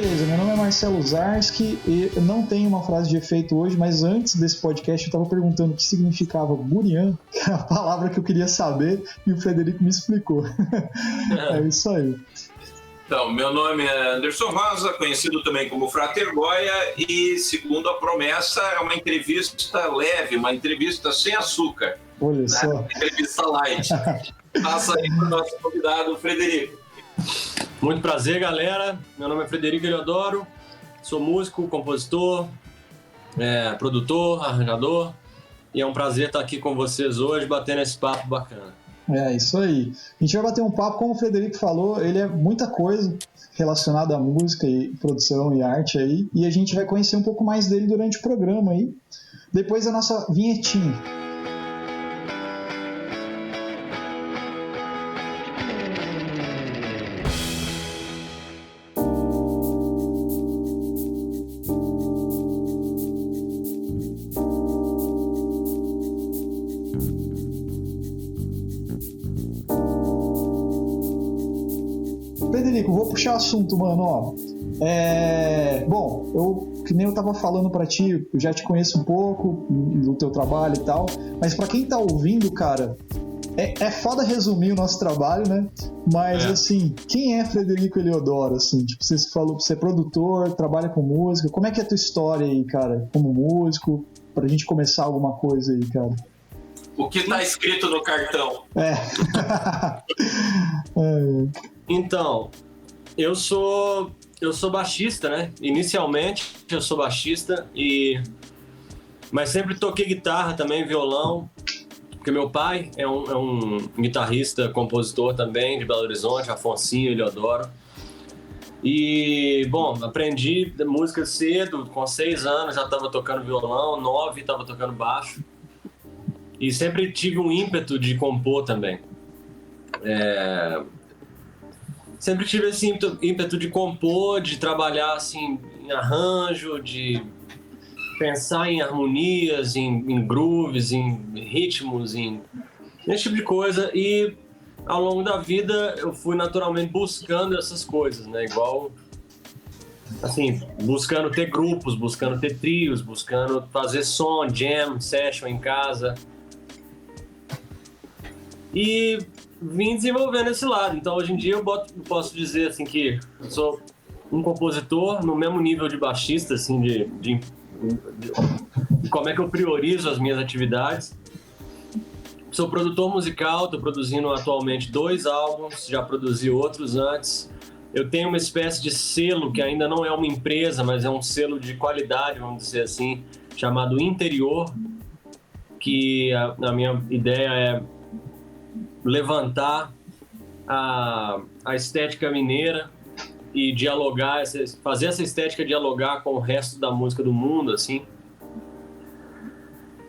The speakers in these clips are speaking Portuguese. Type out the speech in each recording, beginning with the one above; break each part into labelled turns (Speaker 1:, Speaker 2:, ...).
Speaker 1: Beleza, meu nome é Marcelo Zarski e eu não tenho uma frase de efeito hoje, mas antes desse podcast eu estava perguntando o que significava burian, que é a palavra que eu queria saber, e o Frederico me explicou. É isso aí.
Speaker 2: Então, meu nome é Anderson Rosa, conhecido também como Frater Goya, e segundo a promessa, é uma entrevista leve, uma entrevista sem açúcar.
Speaker 1: Olha só.
Speaker 2: Uma entrevista light. Passa aí para o nosso convidado, Frederico.
Speaker 3: Muito prazer, galera. Meu nome é Frederico Eliodoro, sou músico, compositor, produtor, arranjador, e é um prazer estar aqui com vocês hoje, batendo esse papo bacana.
Speaker 1: É isso aí. A gente vai bater um papo, como o Frederico falou, ele é muita coisa relacionada à música e produção e arte aí, e a gente vai conhecer um pouco mais dele durante o programa aí, depois da nossa vinhetinha. Frederico, vou puxar assunto, mano, ó. Bom, que nem eu tava falando pra ti, eu já te conheço um pouco do teu trabalho e tal, mas pra quem tá ouvindo, cara, é foda resumir o nosso trabalho, né? Mas, assim, quem é Frederico Eliodoro, assim? Tipo, você falou que você é produtor, trabalha com música, como é que é a tua história aí, cara, como músico, pra gente começar alguma coisa aí, cara?
Speaker 2: O que tá escrito no cartão?
Speaker 3: Então, eu sou baixista, né? Inicialmente eu sou baixista, mas sempre toquei guitarra também, violão, porque meu pai é um guitarrista, compositor também de Belo Horizonte, Afonsinho Eliodoro. E, bom, aprendi música cedo, com 6 anos já estava tocando violão, 9 estava tocando baixo. E sempre tive um ímpeto de compor também. Sempre tive esse ímpeto de compor, de trabalhar assim, em arranjo, de pensar em harmonias, em grooves, em ritmos, esse tipo de coisa. E ao longo da vida eu fui naturalmente buscando essas coisas, né? Igual, assim, buscando ter grupos, buscando ter trios, buscando fazer som, jam, session em casa. E vim desenvolvendo esse lado. Então, hoje em dia, eu posso dizer assim, que eu sou um compositor no mesmo nível de baixista, assim, de como é que eu priorizo as minhas atividades. Sou produtor musical, estou produzindo atualmente 2 álbuns, já produzi outros antes. Eu tenho uma espécie de selo, que ainda não é uma empresa, mas é um selo de qualidade, vamos dizer assim, chamado Interior, que a minha ideia é levantar a estética mineira e dialogar, fazer essa estética dialogar com o resto da música do mundo, assim.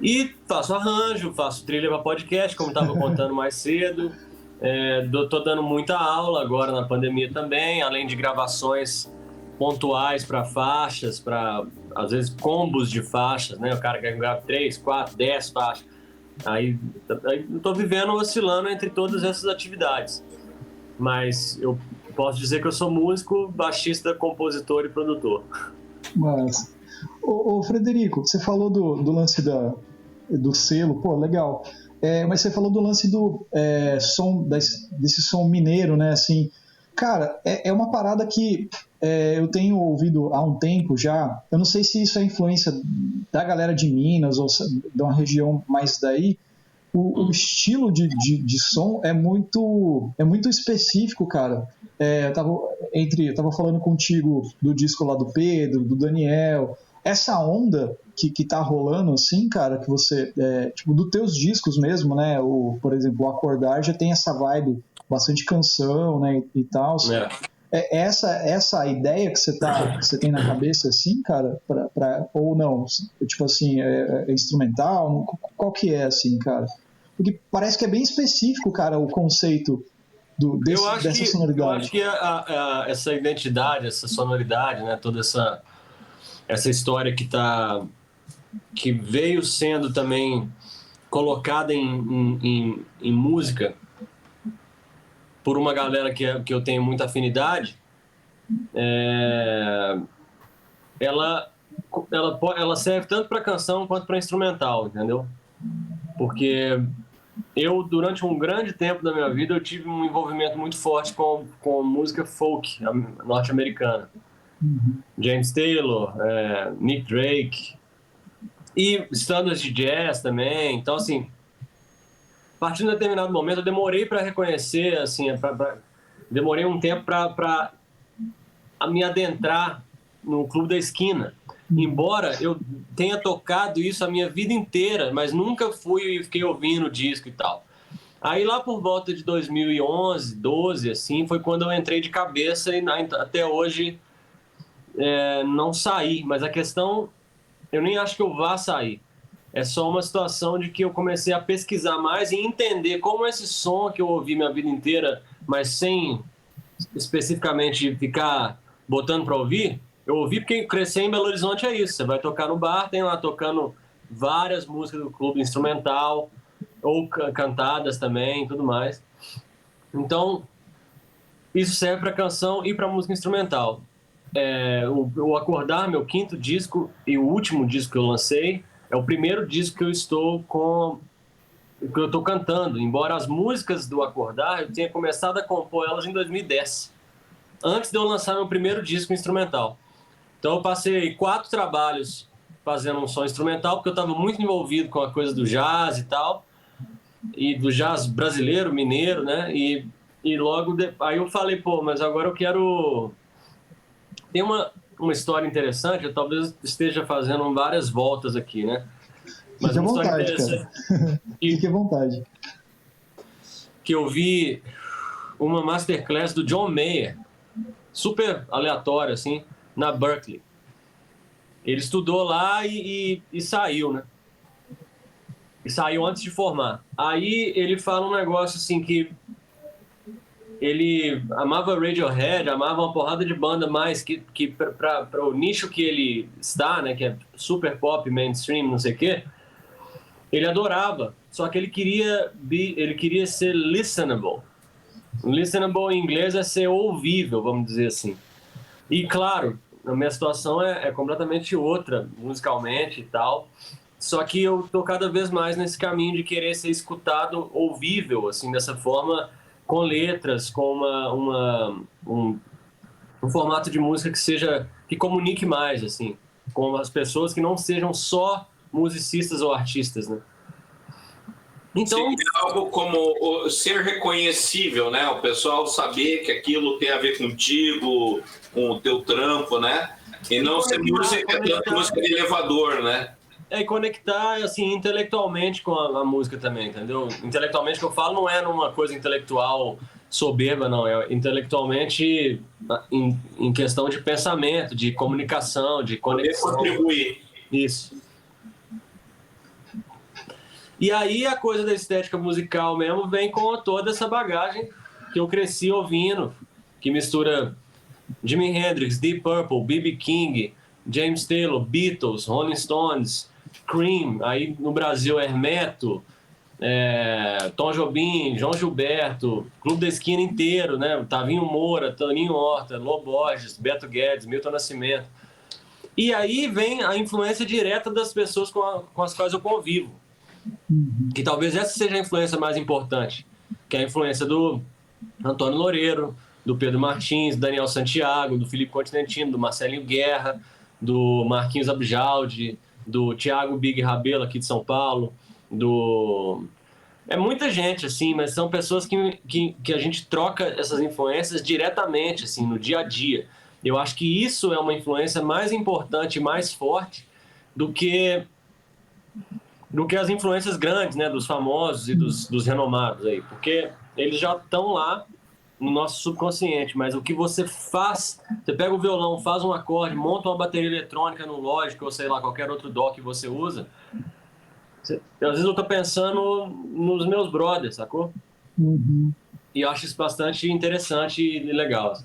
Speaker 3: E faço arranjo, faço trilha para podcast, como estava contando mais cedo. Tô dando muita aula agora na pandemia também, além de gravações pontuais para faixas, para, às vezes, combos de faixas, né? O cara quer gravar 3, 4, 10 faixas. Aí estou vivendo, oscilando entre todas essas atividades. Mas eu posso dizer que eu sou músico, baixista, compositor e produtor.
Speaker 1: Mas, ô Frederico, você falou do lance do selo, pô, legal. Mas você falou do lance do som, desse som mineiro, né? Assim, cara, é uma parada que eu tenho ouvido há um tempo já. Eu não sei se isso é influência da galera de Minas ou de uma região mais daí. O estilo de som é muito específico, cara. Eu tava falando contigo do disco lá do Pedro, do Daniel. Essa onda que tá rolando, assim, cara, que você... tipo, dos teus discos mesmo, né? Por exemplo, o Acordar já tem essa vibe, bastante canção, né? E tal. Essa ideia que você tem na cabeça, assim, cara? Ou não? Tipo assim, é instrumental? Qual que é, assim, cara? Porque parece que é bem específico, cara, o conceito dessa sonoridade.
Speaker 3: Eu acho que essa identidade, essa sonoridade, né? Toda essa história que veio sendo também colocada em música por uma galera que eu tenho muita afinidade, ela serve tanto para canção quanto para instrumental, entendeu? Porque eu, durante um grande tempo da minha vida, eu tive um envolvimento muito forte com música folk norte-americana. James Taylor, Nick Drake e standards de jazz também. Então, assim, a partir de um determinado momento, eu demorei para reconhecer, assim, demorei um tempo para me adentrar no Clube da Esquina. Embora eu tenha tocado isso a minha vida inteira, mas nunca fui e fiquei ouvindo o disco e tal. Aí lá por volta de 2011, 12, assim, foi quando eu entrei de cabeça e até hoje não saí. Mas a questão, eu nem acho que eu vá sair. É só uma situação de que eu comecei a pesquisar mais e entender como esse som que eu ouvi minha vida inteira, mas sem especificamente ficar botando para ouvir, eu ouvi porque crescer em Belo Horizonte é isso. Você vai tocar no bar, tem lá tocando várias músicas do clube instrumental, ou cantadas também e tudo mais. Então, isso serve para canção e para música instrumental. O Acordar, meu 5º disco e o último disco que eu lancei, é o primeiro disco que eu estou cantando, embora as músicas do Acordar eu tenha começado a compor elas em 2010, antes de eu lançar meu primeiro disco instrumental. Então eu passei 4 trabalhos fazendo um som instrumental, porque eu estava muito envolvido com a coisa do jazz e tal, e do jazz brasileiro, mineiro, né? E logo aí eu falei, mas agora eu quero... Tem uma história interessante, eu talvez esteja fazendo várias voltas aqui, né?
Speaker 1: Mas fique à vontade, cara. Fique à vontade.
Speaker 3: Que eu vi uma masterclass do John Mayer, super aleatório, assim, na Berkeley. Ele estudou lá e saiu, né? E saiu antes de formar. Aí ele fala um negócio assim que ele amava Radiohead, amava uma porrada de banda mais que para o nicho que ele está, né? Que é super pop, mainstream, não sei o quê. Ele adorava, só que ele queria ser listenable. Listenable em inglês é ser ouvível, vamos dizer assim. E claro, a minha situação é completamente outra, musicalmente e tal. Só que eu tô cada vez mais nesse caminho de querer ser escutado, ouvível, assim, dessa forma, com letras, com um formato de música que comunique mais, assim, com as pessoas que não sejam só musicistas ou artistas, né? Então,
Speaker 2: seria algo como ser reconhecível, né? O pessoal saber que aquilo tem a ver contigo, com o teu trampo, né? E não ser música de elevador, né?
Speaker 3: E conectar, assim, intelectualmente com a música também, entendeu? Intelectualmente, que eu falo, não é numa coisa intelectual soberba, não. É intelectualmente em questão de pensamento, de comunicação, de conexão.
Speaker 2: Poder contribuir.
Speaker 3: Isso. E aí a coisa da estética musical mesmo vem com toda essa bagagem que eu cresci ouvindo, que mistura Jimi Hendrix, Deep Purple, B.B. King, James Taylor, Beatles, Rolling Stones, Cream, aí no Brasil Hermeto, Tom Jobim, João Gilberto, Clube da Esquina inteiro, né? Tavinho Moura, Toninho Horta, Lô Borges, Beto Guedes, Milton Nascimento. E aí vem a influência direta das pessoas com as quais eu convivo. Que talvez essa seja a influência mais importante, que é a influência do Antônio Loureiro, do Pedro Martins, do Daniel Santiago, do Felipe Continentino, do Marcelinho Guerra, do Marquinhos Abjaldi, do Thiago Big Rabelo aqui de São Paulo, é muita gente, assim, mas são pessoas que a gente troca essas influências diretamente, assim, no dia a dia. Eu acho que isso é uma influência mais importante, mais forte do que as influências grandes, né, dos famosos e dos renomados aí, porque eles já estão lá no nosso subconsciente, mas o que você faz, você pega o violão, faz um acorde, monta uma bateria eletrônica no Logic ou sei lá, qualquer outro DAW que você usa, às vezes eu tô pensando nos meus brothers, sacou?
Speaker 1: Uhum.
Speaker 3: E eu acho isso bastante interessante e legal. Assim.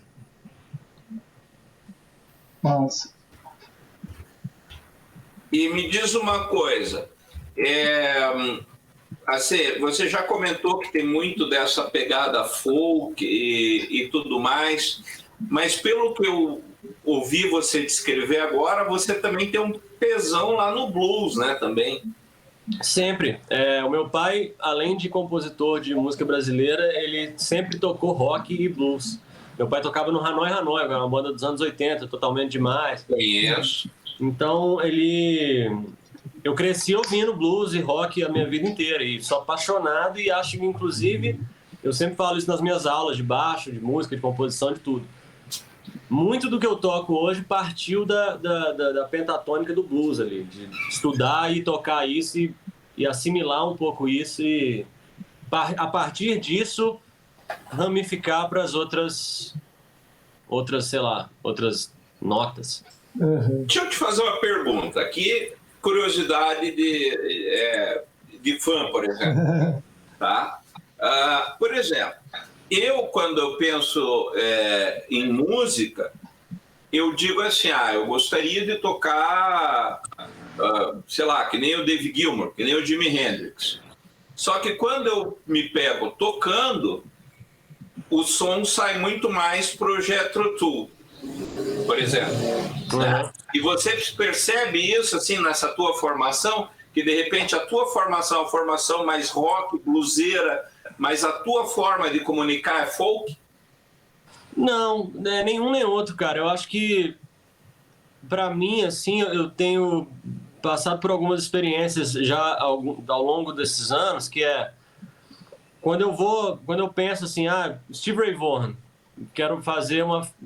Speaker 1: Nossa.
Speaker 2: E me diz uma coisa, assim, você já comentou que tem muito dessa pegada folk e tudo mais, mas pelo que eu ouvi você descrever agora, você também tem um pesão lá no blues, né, também.
Speaker 3: Sempre. O meu pai, além de compositor de música brasileira, ele sempre tocou rock e blues. Meu pai tocava no Hanoi Hanoi, uma banda dos anos 80, totalmente demais.
Speaker 2: Conheço.
Speaker 3: Então, eu cresci ouvindo blues e rock a minha vida inteira e sou apaixonado e acho que, inclusive, eu sempre falo isso nas minhas aulas de baixo, de música, de composição, de tudo. Muito do que eu toco hoje partiu da pentatônica do blues ali, de estudar e tocar isso e assimilar um pouco isso e, a partir disso, ramificar para as outras, sei lá, outras notas.
Speaker 1: Uhum.
Speaker 2: Deixa eu te fazer uma pergunta aqui, curiosidade de fã, por exemplo. Tá? Por exemplo, quando eu penso em música, eu digo assim, eu gostaria de tocar, sei lá, que nem o Dave Gilmour, que nem o Jimi Hendrix. Só que quando eu me pego tocando, o som sai muito mais pro Jethro Tull, por exemplo. Né? E você percebe isso assim nessa tua formação, que de repente a tua formação é uma formação mais rock, bluseira, mas a tua forma de comunicar é folk?
Speaker 3: Não, nenhum nem outro, cara. Eu acho que, pra mim, assim, eu tenho passado por algumas experiências já ao longo desses anos, que quando eu penso assim, Steve Ray Vaughan, quero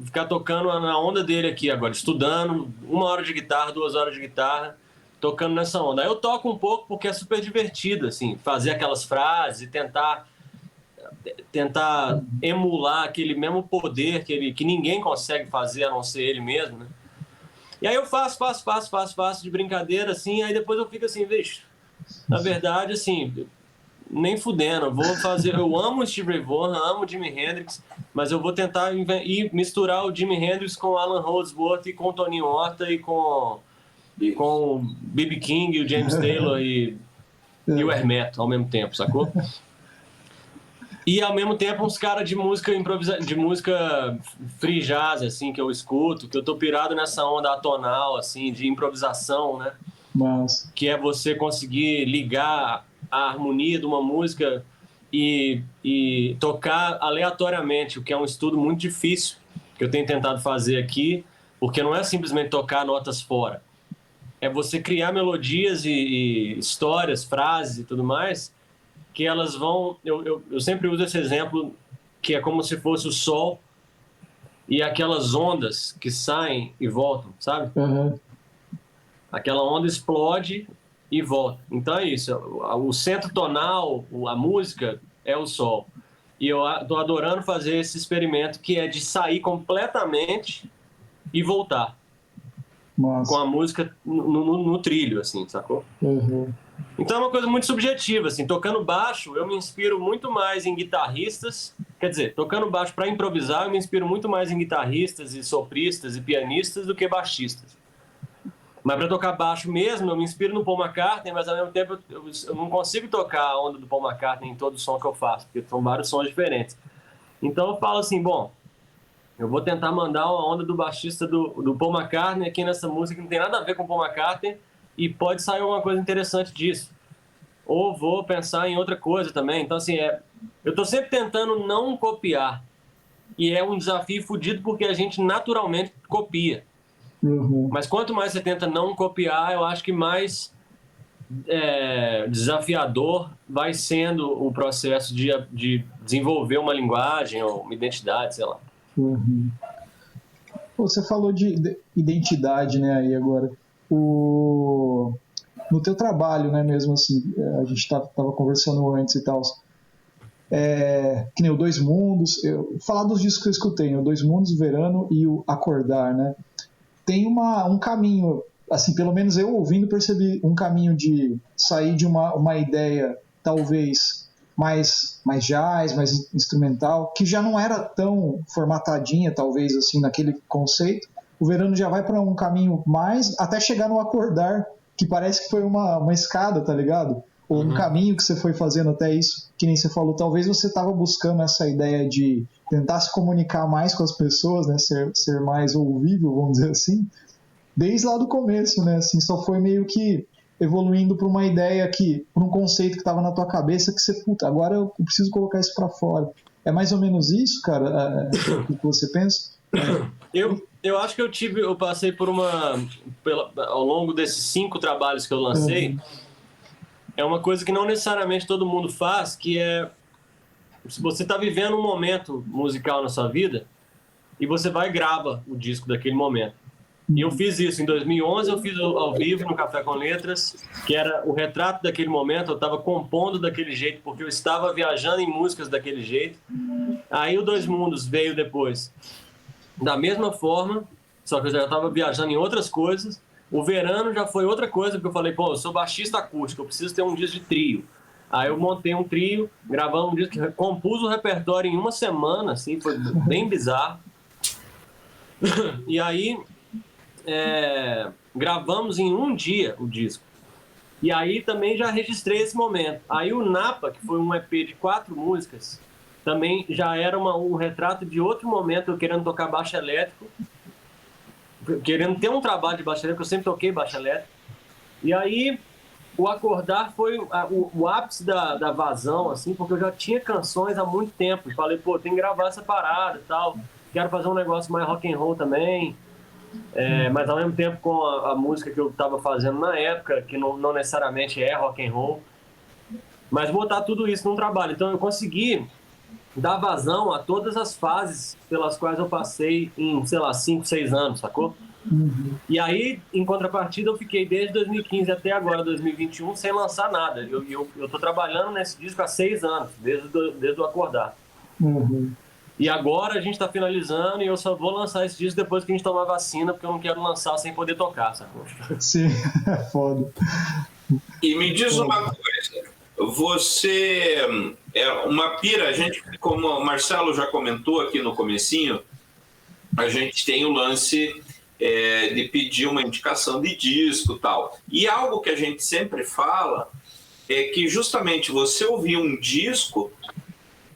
Speaker 3: ficar tocando na onda dele aqui agora, estudando 1 hora de guitarra, 2 horas de guitarra, tocando nessa onda. Aí eu toco um pouco porque é super divertido, assim, fazer aquelas frases e tentar emular aquele mesmo poder que ninguém consegue fazer a não ser ele mesmo, né? E aí eu faço de brincadeira, assim, aí depois eu fico assim, bicho, na verdade, assim, nem fudendo, eu amo o Steve Ray Vaughan, amo o Jimi Hendrix, mas eu vou tentar misturar o Jimi Hendrix com o Alan Holdsworth e com o Toninho Horta e com o B.B. King, o James Taylor e o Hermeto ao mesmo tempo, sacou? E ao mesmo tempo uns caras de música de música free jazz, assim, que eu escuto, que eu tô pirado nessa onda atonal, assim, de improvisação, né?
Speaker 1: Mas...
Speaker 3: Que é você conseguir ligar a harmonia de uma música e tocar aleatoriamente, o que é um estudo muito difícil, que eu tenho tentado fazer aqui, porque não é simplesmente tocar notas fora. É você criar melodias e histórias, frases e tudo mais, que elas vão... Eu sempre uso esse exemplo, que é como se fosse o sol e aquelas ondas que saem e voltam, sabe?
Speaker 1: Uhum.
Speaker 3: Aquela onda explode e volta. Então é isso. O centro tonal, a música, é o sol. E eu tô adorando fazer esse experimento, que é de sair completamente e voltar.
Speaker 1: Nossa.
Speaker 3: Com a música no trilho, assim, sacou?
Speaker 1: Uhum.
Speaker 3: Então é uma coisa muito subjetiva, assim. Tocando baixo, eu me inspiro muito mais em guitarristas. Quer dizer, tocando baixo para improvisar, eu me inspiro muito mais em guitarristas e sopristas e pianistas do que baixistas. Mas para tocar baixo mesmo, eu me inspiro no Paul McCartney, mas ao mesmo tempo eu não consigo tocar a onda do Paul McCartney em todo o som que eu faço, porque são vários sons diferentes. Então eu falo assim, bom, eu vou tentar mandar uma onda do baixista do Paul McCartney aqui nessa música que não tem nada a ver com o Paul McCartney e pode sair alguma coisa interessante disso. Ou vou pensar em outra coisa também. Então, assim, eu estou sempre tentando não copiar. E é um desafio fodido porque a gente naturalmente copia.
Speaker 1: Uhum.
Speaker 3: Mas quanto mais você tenta não copiar, eu acho que mais desafiador vai sendo o processo de desenvolver uma linguagem ou uma identidade, sei lá.
Speaker 1: Uhum. Você falou de identidade, né, aí agora. No teu trabalho, né, mesmo assim, a gente tava conversando antes e tal, que nem o Dois Mundos, falar dos discos que eu escutei, o Dois Mundos, o Verano e o Acordar, né, tem um caminho, assim, pelo menos eu ouvindo percebi um caminho de sair de uma ideia, talvez, mais jazz, mais instrumental, que já não era tão formatadinha, talvez, assim, naquele conceito. O Verano já vai para um caminho mais, até chegar no Acordar, que parece que foi uma escada, tá ligado? ou um caminho que você foi fazendo até isso, que nem você falou, talvez você estava buscando essa ideia de tentar se comunicar mais com as pessoas, né, ser mais ouvível, vamos dizer assim, desde lá do começo, né, assim, só foi meio que evoluindo para uma ideia para um conceito que estava na tua cabeça que você, puta, agora eu preciso colocar isso para fora. É mais ou menos isso, cara, o que você pensa?
Speaker 3: Eu acho que eu passei por ao longo desses 5 trabalhos que eu lancei, é uma coisa que não necessariamente todo mundo faz, que é, se você está vivendo um momento musical na sua vida, e você vai e grava o disco daquele momento. E eu fiz isso em 2011, eu fiz ao vivo no Café com Letras, que era o retrato daquele momento, eu estava compondo daquele jeito, porque eu estava viajando em músicas daquele jeito. Aí o Dois Mundos veio depois, da mesma forma, só que eu já estava viajando em outras coisas. O Verano já foi outra coisa, porque eu falei, pô, eu sou baixista acústico, eu preciso ter um disco de trio. Aí eu montei um trio, gravamos um disco, compus o repertório em uma semana, assim, foi bem bizarro. E aí, gravamos em um dia o disco. E aí também já registrei esse momento. Aí o Napa, que foi um EP de 4 músicas, também já era um retrato de outro momento, eu querendo tocar baixo elétrico, querendo ter um trabalho de baixo elétrico, eu sempre toquei baixo elétrico. E aí o Acordar foi o ápice da vazão, assim, porque eu já tinha canções há muito tempo. Falei, pô, tem que gravar essa parada e tal. Quero fazer um negócio mais rock and roll também. Mas ao mesmo tempo com a música que eu estava fazendo na época, que não necessariamente é rock and roll. Mas botar tudo isso num trabalho. Então eu consegui dar vazão a todas as fases pelas quais eu passei em, sei lá, 5, 6 anos, sacou? E aí, em contrapartida, eu fiquei desde 2015 até agora, 2021, sem lançar nada. Eu tô trabalhando nesse disco há 6 anos, desde o Acordar. E agora a gente tá finalizando e eu só vou lançar esse disco depois que a gente tomar vacina, porque eu não quero lançar sem poder tocar, sacou?
Speaker 1: Sim, é foda.
Speaker 2: E me diz uma coisa, você é uma pira, a gente, como o Marcelo já comentou aqui no comecinho, a gente tem o lance de pedir uma indicação de disco e tal. E algo que a gente sempre fala é que justamente você ouvir um disco,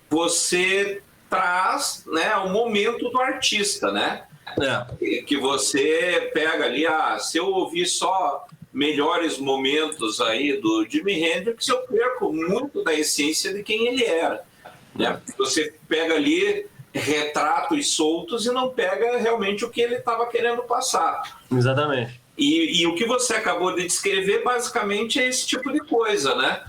Speaker 2: você traz, né, o momento do artista, né? Que você pega ali, se eu ouvir só melhores momentos aí do Jimi Hendrix, eu perco muito da essência de quem ele era, né? Você pega ali retratos soltos e não pega realmente o que ele estava querendo passar.
Speaker 3: Exatamente.
Speaker 2: E o que você acabou de descrever basicamente é esse tipo de coisa, né?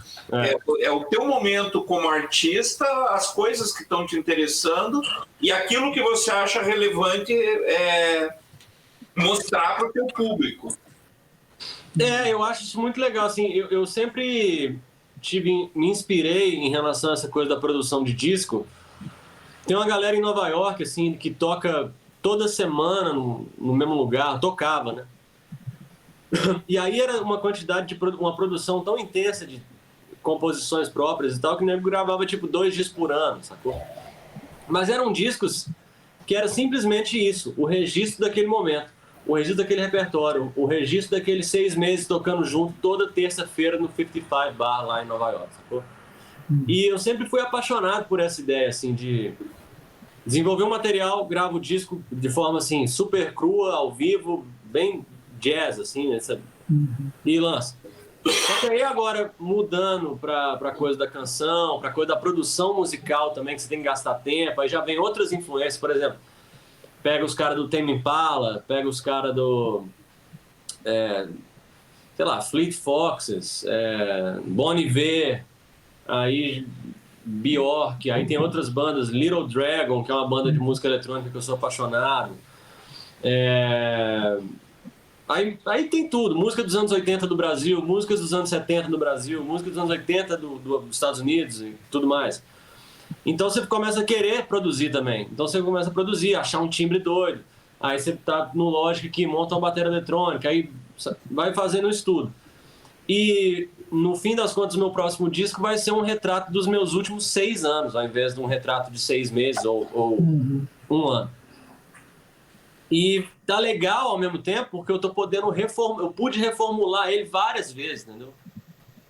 Speaker 2: É o teu momento como artista, as coisas que estão te interessando e aquilo que você acha relevante mostrar para o teu público.
Speaker 3: Eu acho isso muito legal, assim, eu sempre me inspirei em relação a essa coisa da produção de disco. Tem uma galera em Nova York, assim, que toca toda semana no mesmo lugar, tocava, né? E aí era uma quantidade uma produção tão intensa de composições próprias e tal, que o nego gravava tipo 2 discos por ano, sacou? Mas eram discos que era simplesmente isso, o registro daquele momento, o registro daquele repertório, o registro daqueles 6 meses tocando junto toda terça-feira no 55 Bar lá em Nova York, sacou? E eu sempre fui apaixonado por essa ideia, assim, de desenvolver um material, gravo o disco de forma, assim, super crua, ao vivo, bem jazz, assim, e lança. Só que aí agora, mudando pra coisa da canção, pra coisa da produção musical também, que você tem que gastar tempo, aí já vem outras influências, por exemplo, pega os caras do Tame Impala, pega os caras do, sei lá, Fleet Foxes, Bon Iver, aí Bjork, aí tem outras bandas, Little Dragon, que é uma banda de música eletrônica que eu sou apaixonado. Aí tem tudo, música dos anos 80 do Brasil, músicas dos anos 70 do Brasil, música dos anos 80 dos Estados Unidos e tudo mais. Então você começa a querer produzir também. Então você começa a produzir, achar um timbre doido. Aí você tá no Logic que monta uma bateria eletrônica, aí vai fazendo isso tudo. E no fim das contas, o meu próximo disco vai ser um retrato dos meus últimos 6 anos, ao invés de um retrato de 6 meses ou 1 ano. E tá legal ao mesmo tempo, porque eu tô podendo eu pude reformular ele várias vezes, entendeu?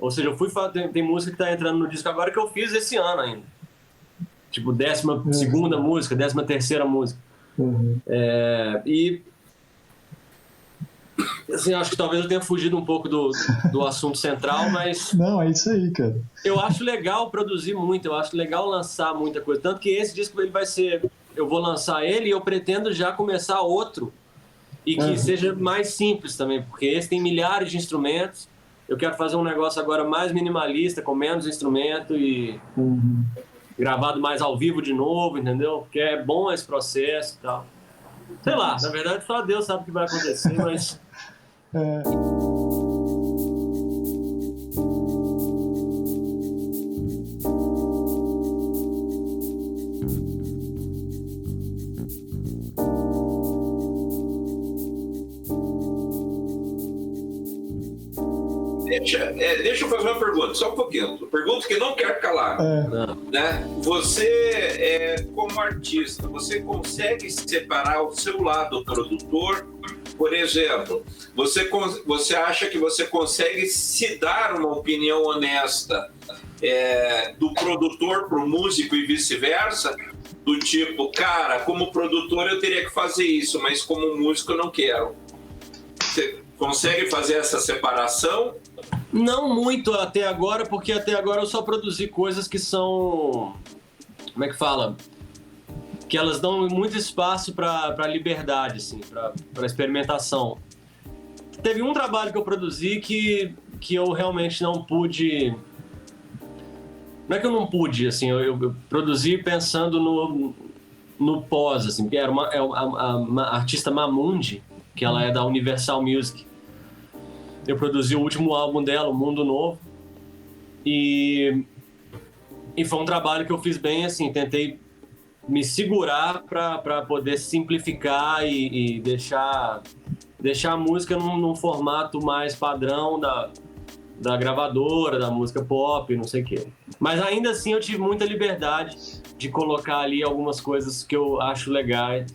Speaker 3: Ou seja, tem música que tá entrando no disco agora que eu fiz esse ano ainda. Tipo, 12ª música, 13ª música. E assim, acho que talvez eu tenha fugido um pouco do assunto central, mas...
Speaker 1: Não, é isso aí, cara.
Speaker 3: Eu acho legal produzir muito, eu acho legal lançar muita coisa. Tanto que esse disco ele vai ser... Eu vou lançar ele e eu pretendo já começar outro. E que seja mais simples também, porque esse tem milhares de instrumentos. Eu quero fazer um negócio agora mais minimalista, com menos instrumento e gravado mais ao vivo de novo, entendeu? Porque é bom esse processo e tal. Sei lá, na verdade só Deus sabe o que vai acontecer, mas...
Speaker 2: Deixa eu fazer uma pergunta, só um pouquinho. Pergunta que não quero calar. Né? Você, como artista, você consegue separar o seu lado produtor? Por exemplo, você acha que você consegue se dar uma opinião honesta do produtor para o músico e vice-versa? Do tipo, cara, como produtor eu teria que fazer isso, mas como músico eu não quero. Você consegue fazer essa separação?
Speaker 3: Não muito até agora, porque até agora eu só produzi coisas que são... Como é que fala? Que elas dão muito espaço para liberdade, assim, para experimentação. Teve um trabalho que eu produzi que eu realmente não pude... Não é que eu não pude, assim, eu produzi pensando no pós, assim, que era uma artista Mamundi, que ela é da Universal Music. Eu produzi o último álbum dela, O Mundo Novo, e foi um trabalho que eu fiz bem, assim, tentei me segurar para poder simplificar e deixar a música num formato mais padrão da gravadora, da música pop, não sei o quê. Mas ainda assim eu tive muita liberdade de colocar ali algumas coisas que eu acho legais.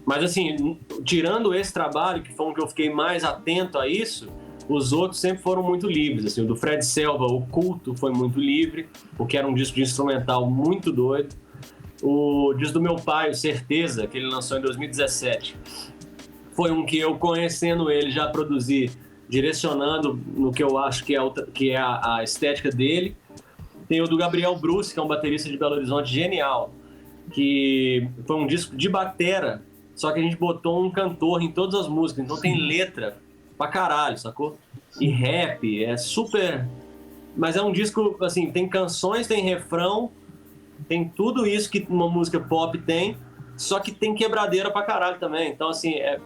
Speaker 3: Mas assim, tirando esse trabalho, que foi um que eu fiquei mais atento a isso, os outros sempre foram muito livres. Assim, o do Fred Selva, O Culto, foi muito livre, porque era um disco de instrumental muito doido. O disco do meu pai, o Certeza, que ele lançou em 2017, foi um que eu, conhecendo ele, já produzi, direcionando no que eu acho que é a estética dele. Tem o do Gabriel Bruce, que é um baterista de Belo Horizonte genial, que foi um disco de batera, só que a gente botou um cantor em todas as músicas, então tem letra pra caralho, sacou? E rap, é super... Mas é um disco, assim, tem canções, tem refrão, tem tudo isso que uma música pop tem, só que tem quebradeira pra caralho também. Então, assim, é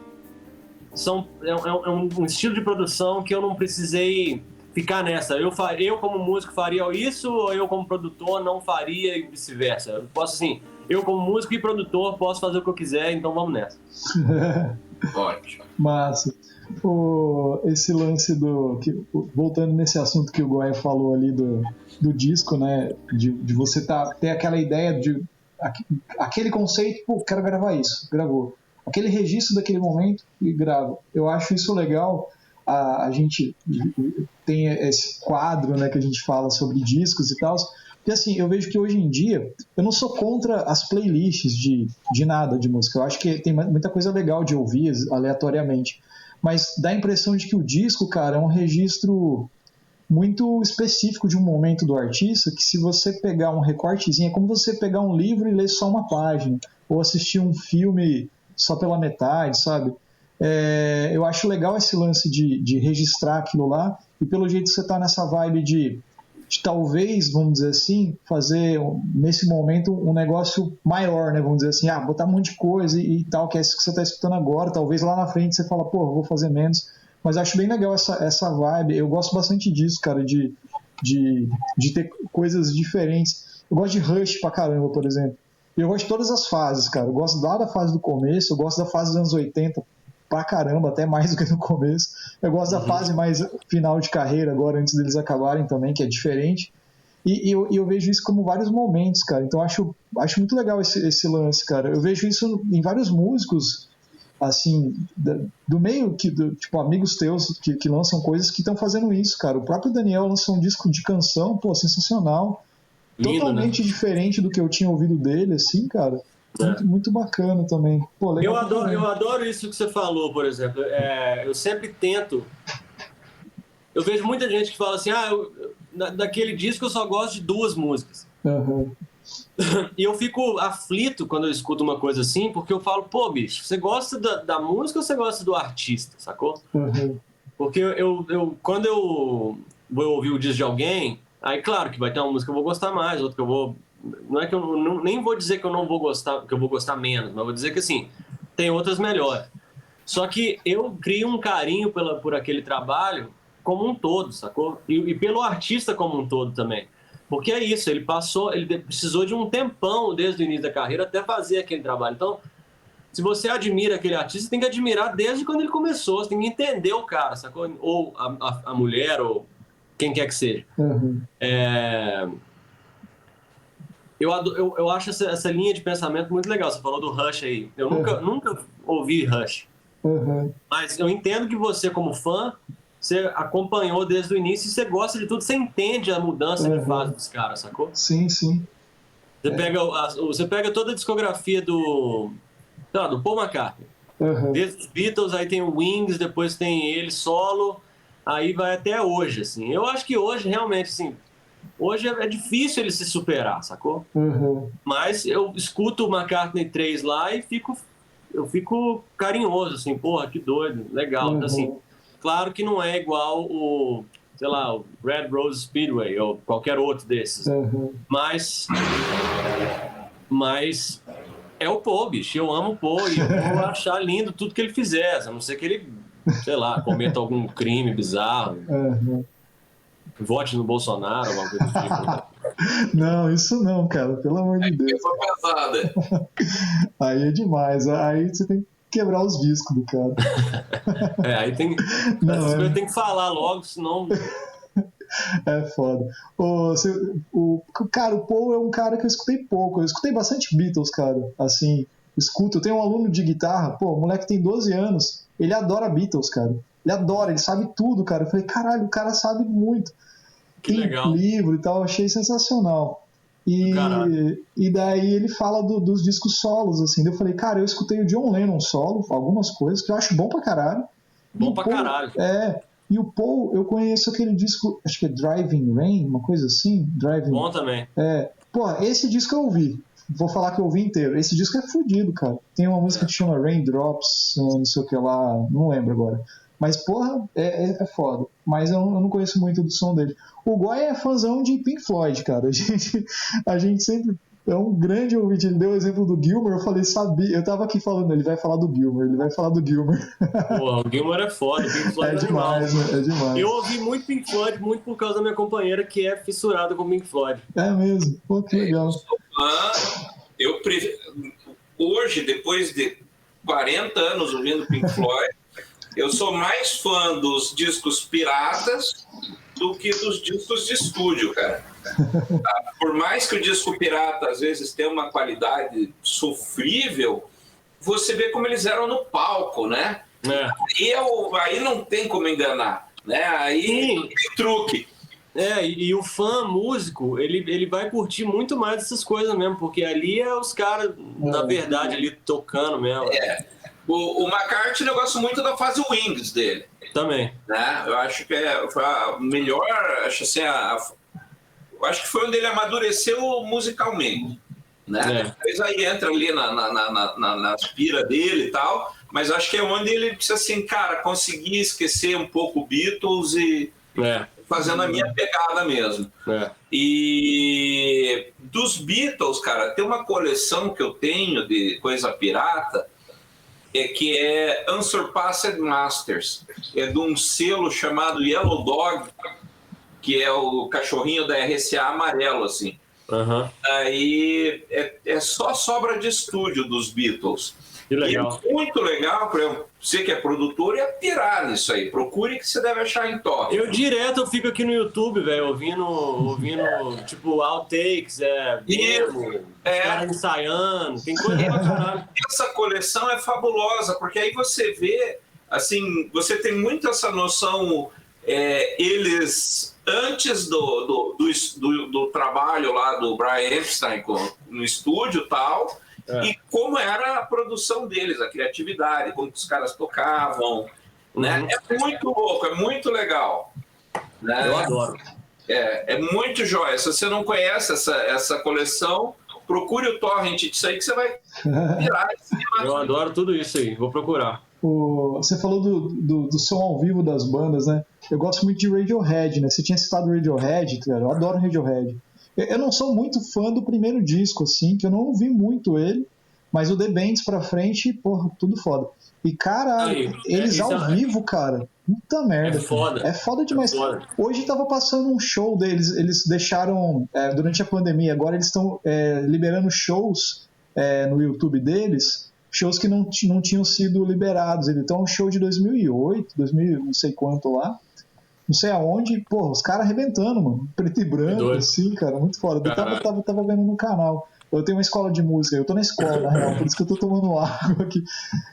Speaker 3: um estilo de produção que eu não precisei ficar nessa. Eu como músico faria isso, ou eu como produtor não faria e vice-versa. Eu posso, assim... Eu, como músico e produtor, posso fazer o que eu quiser, então vamos nessa.
Speaker 2: Ótimo.
Speaker 1: Massa. Esse lance voltando nesse assunto que o Goya falou ali do disco, né? De você ter aquela ideia de aquele conceito, pô, quero gravar isso, gravou. Aquele registro daquele momento e grava. Eu acho isso legal. A gente tem esse quadro, né, que a gente fala sobre discos e tal. Porque assim, eu vejo que hoje em dia eu não sou contra as playlists de nada de música. Eu acho que tem muita coisa legal de ouvir aleatoriamente. Mas dá a impressão de que o disco, cara, é um registro muito específico de um momento do artista, que se você pegar um recortezinho, é como você pegar um livro e ler só uma página, ou assistir um filme só pela metade, sabe? Eu acho legal esse lance de registrar aquilo lá, e pelo jeito você tá nessa vibe de talvez, vamos dizer assim, fazer nesse momento um negócio maior, né? Vamos dizer assim, botar um monte de coisa e tal, que é isso que você está escutando agora. Talvez lá na frente você fala, pô, vou fazer menos. Mas acho bem legal essa vibe. Eu gosto bastante disso, cara, de ter coisas diferentes. Eu gosto de Rush pra caramba, por exemplo. Eu gosto de todas as fases, cara. Eu gosto da fase do começo, eu gosto da fase dos anos 80 pra caramba, até mais do que no começo. Eu gosto da fase mais final de carreira agora, antes deles acabarem também, que é diferente. E eu vejo isso como vários momentos, cara. Então acho muito legal esse lance, cara. Eu vejo isso em vários músicos assim, do meio tipo, amigos teus que lançam coisas que estão fazendo isso, cara. O próprio Daniel lançou um disco de canção, pô, sensacional.
Speaker 3: Lindo,
Speaker 1: Totalmente
Speaker 3: né?
Speaker 1: diferente do que eu tinha ouvido dele, assim, cara. Muito, muito bacana também. Pô, legal.
Speaker 3: Eu adoro isso que você falou, por exemplo. Eu sempre tento. Eu vejo muita gente que fala assim: daquele disco eu só gosto de 2 músicas.
Speaker 1: Uhum.
Speaker 3: E eu fico aflito quando eu escuto uma coisa assim, porque eu falo, pô, bicho, você gosta da música ou você gosta do artista, sacou?
Speaker 1: Uhum.
Speaker 3: Porque quando eu vou ouvir o disco de alguém, aí claro que vai ter uma música que eu vou gostar mais, outra que eu vou... Não é que eu nem vou dizer que eu não vou gostar, que eu vou gostar menos, mas vou dizer que assim, tem outras melhores. Só que eu crio um carinho por aquele trabalho como um todo, sacou? E pelo artista como um todo também. Porque é isso, ele precisou de um tempão desde o início da carreira até fazer aquele trabalho. Então, se você admira aquele artista, você tem que admirar desde quando ele começou, você tem que entender o cara, sacou? Ou a mulher, ou quem quer que seja.
Speaker 1: Uhum.
Speaker 3: Eu acho essa linha de pensamento muito legal. Você falou do Rush aí. Eu nunca ouvi Rush.
Speaker 1: Uhum.
Speaker 3: Mas eu entendo que você, como fã, você acompanhou desde o início e você gosta de tudo, você entende a mudança de fase dos caras, sacou?
Speaker 1: Sim, sim.
Speaker 3: Você pega toda a discografia do Paul McCartney.
Speaker 1: Uhum.
Speaker 3: Desde os Beatles, aí tem o Wings, depois tem ele solo, aí vai até hoje, assim. Eu acho que hoje, realmente, assim, hoje é difícil ele se superar, sacou?
Speaker 1: Uhum.
Speaker 3: Mas eu escuto o McCartney 3 lá e eu fico carinhoso, assim, porra, que doido, legal. Então, assim, claro que não é igual o Red Rose Speedway ou qualquer outro desses.
Speaker 1: Uhum.
Speaker 3: Mas é o Paul, bicho. Eu amo o Paul e eu vou achar lindo tudo que ele fizer, a não ser que ele, cometa algum crime bizarro.
Speaker 1: Uhum.
Speaker 3: Vote no Bolsonaro, alguma coisa do tipo.
Speaker 1: Não, isso não, cara, pelo amor de Deus. Aí é demais. Aí você tem que quebrar os discos do cara.
Speaker 3: Aí tem que falar logo, senão...
Speaker 1: É foda. O Paul é um cara que eu escutei pouco. Eu escutei bastante Beatles, cara. Assim, eu tenho um aluno de guitarra, pô, o moleque tem 12 anos, ele adora Beatles, cara. Ele adora, ele sabe tudo, cara. Eu falei, caralho, o cara sabe muito.
Speaker 3: Que
Speaker 1: tem
Speaker 3: legal.
Speaker 1: Livro e tal, eu achei sensacional. E daí ele fala dos discos solos, assim. Eu falei, cara, eu escutei o John Lennon solo, algumas coisas que eu acho bom pra caralho.
Speaker 3: Bom pra caralho.
Speaker 1: E o Paul, eu conheço aquele disco, acho que é Driving Rain, uma coisa assim.
Speaker 3: Bom também.
Speaker 1: Pô, esse disco eu ouvi. Vou falar que eu ouvi inteiro. Esse disco é fodido, cara. Tem uma música que chama Raindrops, não sei o que lá, não lembro agora. Mas, porra, é foda. Mas eu não conheço muito do som dele. O Goya é fãzão de Pink Floyd, cara. A gente sempre é um grande ouvinte. Ele deu o exemplo do Gilmour, eu falei, sabia. Eu tava aqui falando, ele vai falar do Gilmour.
Speaker 3: Porra, o Gilmour é foda, o Pink Floyd
Speaker 1: é demais, né? É demais.
Speaker 3: Eu ouvi muito Pink Floyd, muito por causa da minha companheira, que é fissurada com Pink Floyd.
Speaker 1: É mesmo? Pô, que legal.
Speaker 2: Eu sou fã, hoje, depois de 40 anos ouvindo Pink Floyd, eu sou mais fã dos discos piratas do que dos discos de estúdio, cara. Por mais que o disco pirata às vezes tenha uma qualidade sofrível, você vê como eles eram no palco, né? Aí não tem como enganar, né? Aí não tem truque.
Speaker 3: E o fã músico, ele vai curtir muito mais essas coisas mesmo, porque ali é os caras, na verdade, ali tocando mesmo.
Speaker 2: O McCartney, eu gosto muito da fase Wings dele.
Speaker 3: Também.
Speaker 2: Né? Eu acho que foi a melhor, eu acho que foi onde ele amadureceu musicalmente. Né? Depois aí entra ali na aspira dele e tal, mas eu acho que é onde ele precisa, assim, cara, conseguir esquecer um pouco Beatles e fazendo a minha pegada mesmo. E dos Beatles, cara, tem uma coleção que eu tenho de coisa pirata, que é Unsurpassed Masters. É de um selo chamado Yellow Dog, que é o cachorrinho da RCA amarelo, assim. Aí é só sobra de estúdio dos Beatles.
Speaker 3: Que legal.
Speaker 2: E é muito legal, por exemplo, você que é produtor, ia pirar nisso aí. Procure que você deve achar em top.
Speaker 3: Eu fico aqui no YouTube, velho, ouvindo tipo, outtakes, demo, os caras ensaiando, tem coisa pra caralho.
Speaker 2: Essa coleção é fabulosa, porque aí você vê, assim, você tem muito essa noção, eles, antes do trabalho lá do Brian Epstein no estúdio e tal, e como era a produção deles, a criatividade, como os caras tocavam, né? É muito louco, é muito legal. Né?
Speaker 3: Eu adoro.
Speaker 2: É muito jóia. Se você não conhece essa coleção, procure o torrent disso aí que você vai virar.
Speaker 3: Eu adoro tudo isso aí, vou procurar.
Speaker 1: Você falou do som ao vivo das bandas, né? Eu gosto muito de Radiohead, né? Você tinha citado Radiohead, cara, eu adoro Radiohead. Eu não sou muito fã do primeiro disco, assim, que eu não ouvi muito ele, mas o The Bands pra frente, porra, tudo foda. E, caralho, eles ao vivo, cara, puta merda.
Speaker 3: É foda.
Speaker 1: É foda demais.
Speaker 3: É foda.
Speaker 1: Hoje tava passando um show deles, eles deixaram, durante a pandemia, agora eles estão liberando shows no YouTube deles, shows que não tinham sido liberados. Então, um show de 2008, 2000, não sei quanto lá, não sei aonde, porra, os caras arrebentando, mano, preto e branco, assim, cara, muito foda. Eu tava vendo no canal. Eu tenho uma escola de música, eu tô na escola, na real, por isso que eu tô tomando água aqui.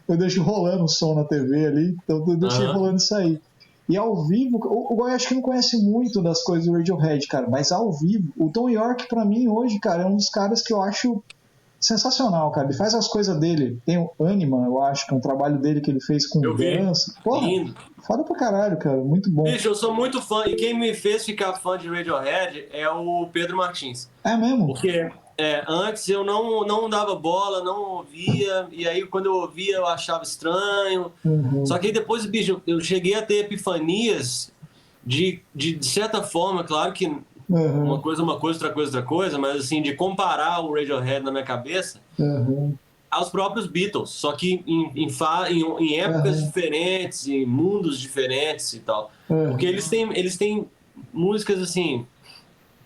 Speaker 1: Eu deixo rolando o som na TV ali, então eu deixei rolando isso aí. E ao vivo, o Goiás acho que não conhece muito das coisas do Radiohead, cara, mas ao vivo, o Tom York pra mim hoje, cara, é um dos caras que eu acho sensacional, cara. Ele faz as coisas dele, tem o Anima, eu acho, que é um trabalho dele que ele fez com dança. Porra, lindo. Foda pra caralho, cara, muito bom.
Speaker 3: Bicho, eu sou muito fã, e quem me fez ficar fã de Radiohead é o Pedro Martins.
Speaker 1: É mesmo?
Speaker 3: Porque antes eu não dava bola, não ouvia, e aí quando eu ouvia eu achava estranho. Só que aí depois, bicho, eu cheguei a ter epifanias de certa forma, claro que uma coisa, outra coisa, mas assim, de comparar o Radiohead na minha cabeça aos próprios Beatles, só que em épocas diferentes, em mundos diferentes e tal. Porque eles têm músicas assim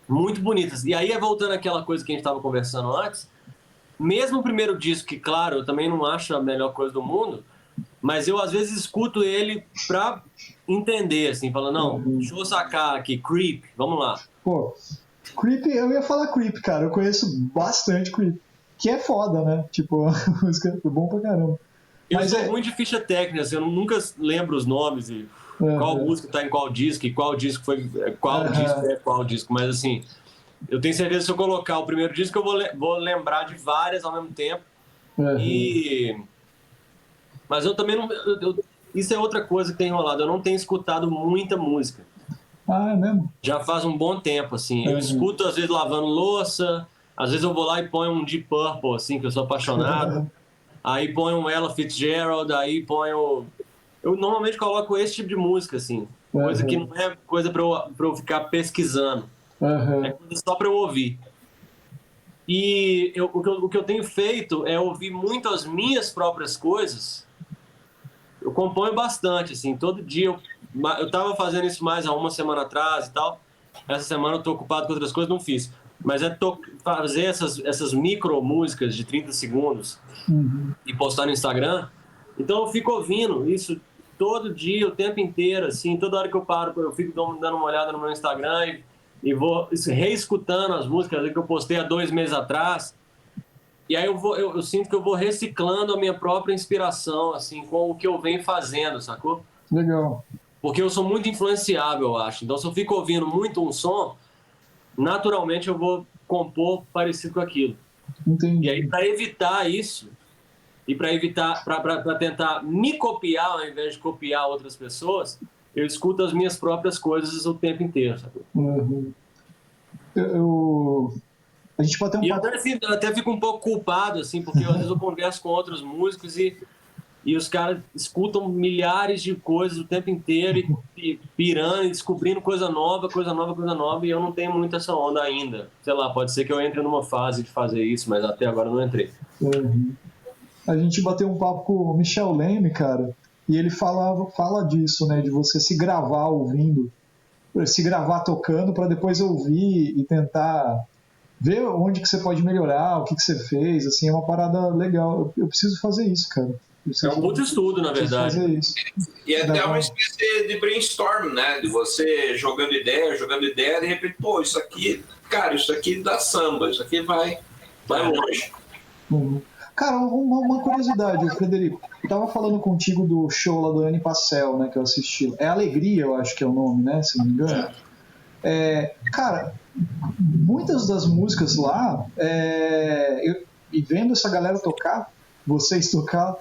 Speaker 3: muito bonitas. E aí, voltando àquela coisa que a gente estava conversando antes, mesmo o primeiro disco, que claro, eu também não acho a melhor coisa do mundo, mas eu às vezes escuto ele pra entender, assim, falando, não, deixa eu sacar aqui, Creep, vamos lá.
Speaker 1: Pô, Creep, eu ia falar Creep, cara, eu conheço bastante Creep, que é foda, né? Tipo, a música é bom pra caramba.
Speaker 3: Eu sou ruim de ficha técnica, assim, eu nunca lembro os nomes e qual música tá em qual disco, e qual disco foi qual disco, mas assim, eu tenho certeza que se eu colocar o primeiro disco, eu vou lembrar de várias ao mesmo tempo. Mas eu também não... isso é outra coisa que tem rolado, eu não tenho escutado muita música.
Speaker 1: Ah, é mesmo?
Speaker 3: Já faz um bom tempo, assim. Eu escuto, às vezes, lavando louça, às vezes eu vou lá e ponho um Deep Purple, assim, que eu sou apaixonado. Aí ponho um Ella Fitzgerald, aí ponho... Eu normalmente coloco esse tipo de música, assim. Coisa que não é coisa pra eu ficar pesquisando. É coisa só pra eu ouvir. E o que eu tenho feito é ouvir muito as minhas próprias coisas. Eu componho bastante, assim. Todo dia eu tava fazendo isso mais há uma semana atrás e tal. Essa semana eu tô ocupado com outras coisas, não fiz. Mas fazer essas micro músicas de 30 segundos e postar no Instagram. Então eu fico ouvindo isso todo dia, o tempo inteiro, assim. Toda hora que eu paro, eu fico dando uma olhada no meu Instagram e vou reescutando as músicas que eu postei há 2 meses atrás. E aí eu sinto que eu vou reciclando a minha própria inspiração, assim, com o que eu venho fazendo, sacou?
Speaker 1: Legal.
Speaker 3: Porque eu sou muito influenciável, eu acho. Então, se eu fico ouvindo muito um som, naturalmente eu vou compor parecido com aquilo.
Speaker 1: Entendi.
Speaker 3: E aí, para evitar isso, e para tentar me copiar ao invés de copiar outras pessoas, eu escuto as minhas próprias coisas o tempo inteiro, sacou?
Speaker 1: A gente pode ter
Speaker 3: eu até fico um pouco culpado, assim, porque às vezes eu converso com outros músicos e os caras escutam milhares de coisas o tempo inteiro e pirando, e descobrindo coisa nova, e eu não tenho muito essa onda ainda. Sei lá, pode ser que eu entre numa fase de fazer isso, mas até agora eu não entrei.
Speaker 1: A gente bateu um papo com o Michel Leme, cara, e ele fala disso, né, de você se gravar ouvindo, se gravar tocando para depois ouvir e tentar ver onde que você pode melhorar, o que você fez, assim, é uma parada legal. Eu preciso fazer isso, cara.
Speaker 3: É um puto estudo, na verdade.
Speaker 1: Fazer isso.
Speaker 2: E é até uma espécie de brainstorm, né? De você jogando ideia, de repente, pô, isso aqui, cara, isso aqui dá samba, isso aqui vai longe.
Speaker 1: Uhum. Cara, uma curiosidade, Frederico. Eu tava falando contigo do show lá do Anne Passel, né, que eu assisti. É Alegria, eu acho que é o nome, né, se não me engano. Cara, muitas das músicas lá, e vendo essa galera tocar, vocês tocar,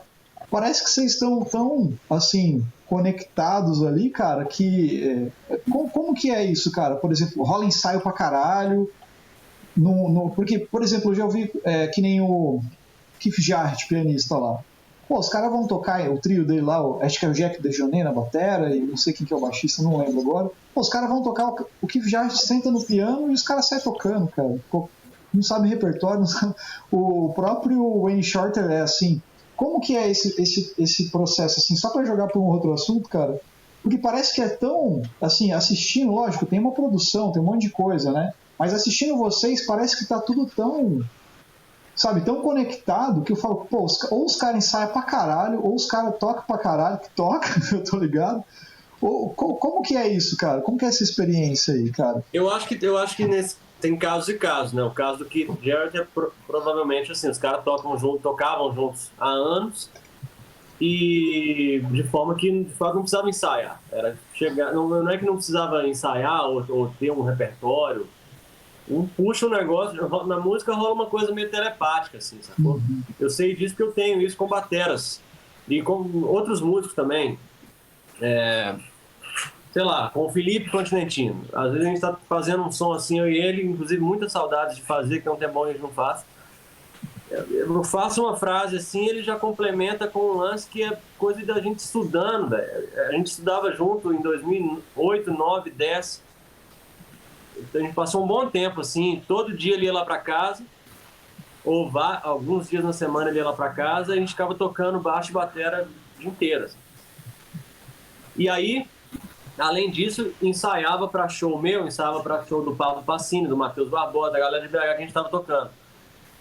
Speaker 1: parece que vocês estão tão, assim, conectados ali, cara, que... como que é isso, cara? Por exemplo, rola ensaio pra caralho, porque, por exemplo, eu já ouvi que nem o Keith Jarrett, pianista lá. Pô, os caras vão tocar, o trio dele lá, acho que é o Jack DeJohnette na batera, e não sei quem que é o baixista, não lembro agora. Pô, os caras vão tocar, o Keith Jarrett senta no piano e os caras saem tocando, cara. Não sabe repertório, não sabe... O próprio Wayne Shorter é assim. Como que é esse processo, assim, só pra jogar pra um outro assunto, cara? Porque parece que é tão, assim, assistindo, lógico, tem uma produção, tem um monte de coisa, né? Mas assistindo vocês, parece que tá tudo tão... sabe, tão conectado que eu falo, pô, ou os caras ensaiam pra caralho, ou os caras tocam pra caralho, que toca, eu tô ligado. Como que é isso, cara? Como que é essa experiência aí, cara?
Speaker 3: Eu acho que tem casos e casos, né? O caso do Keith Jarrett é provavelmente assim, os caras tocavam juntos há anos e de forma que de fato não precisava ensaiar. Era chegar, não é que não precisava ensaiar ou ter um repertório. Puxa um negócio, na música rola uma coisa meio telepática, assim, sacou?
Speaker 1: Uhum.
Speaker 3: Eu sei disso porque eu tenho isso com bateras e com outros músicos também. Sei lá, com o Felipe Continentino. Às vezes a gente tá fazendo um som assim, eu e ele, inclusive muitas saudades de fazer, que é um tempo bom a gente não faz. Eu faço uma frase assim, ele já complementa com um lance que é coisa da gente estudando, velho. A gente estudava junto em 2008, 9, 10. Então a gente passou um bom tempo assim, todo dia ele ia lá pra casa, ou alguns dias na semana ele ia lá pra casa, e a gente ficava tocando baixo e batera o dia inteiro. Assim. E aí, além disso, ensaiava pra show meu, ensaiava pra show do Pablo Passini, do Matheus Barbosa, da galera de BH que a gente tava tocando.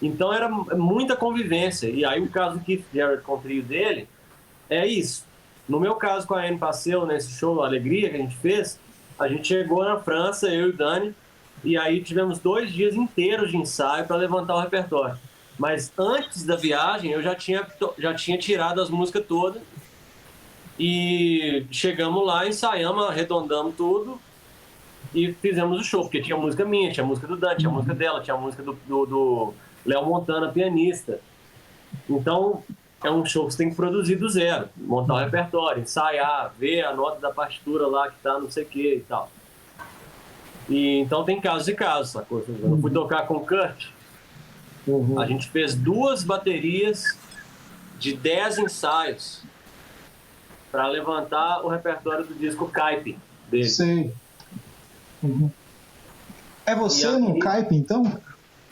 Speaker 3: Então era muita convivência. E aí o caso do Keith Jarrett com o trio dele é isso. No meu caso com a Anne Passel, nesse show Alegria que a gente fez, a gente chegou na França, eu e o Dani, e aí tivemos 2 dias inteiros de ensaio para levantar o repertório. Mas antes da viagem, eu já tinha tirado as músicas todas e chegamos lá, ensaiamos, arredondamos tudo e fizemos o show, porque tinha música minha, tinha música do Dani, tinha música dela, tinha música do Léo Montana, pianista. Então, é um show que você tem que produzir do zero, montar o repertório, ensaiar, ver a nota da partitura lá que tá não sei o que e tal. E, então tem casos e casos, sacou? Eu fui tocar com o Kurt, a gente fez 2 baterias de 10 ensaios para levantar o repertório do disco Caipe dele.
Speaker 1: Sei. Uhum. É você no Caipe, então?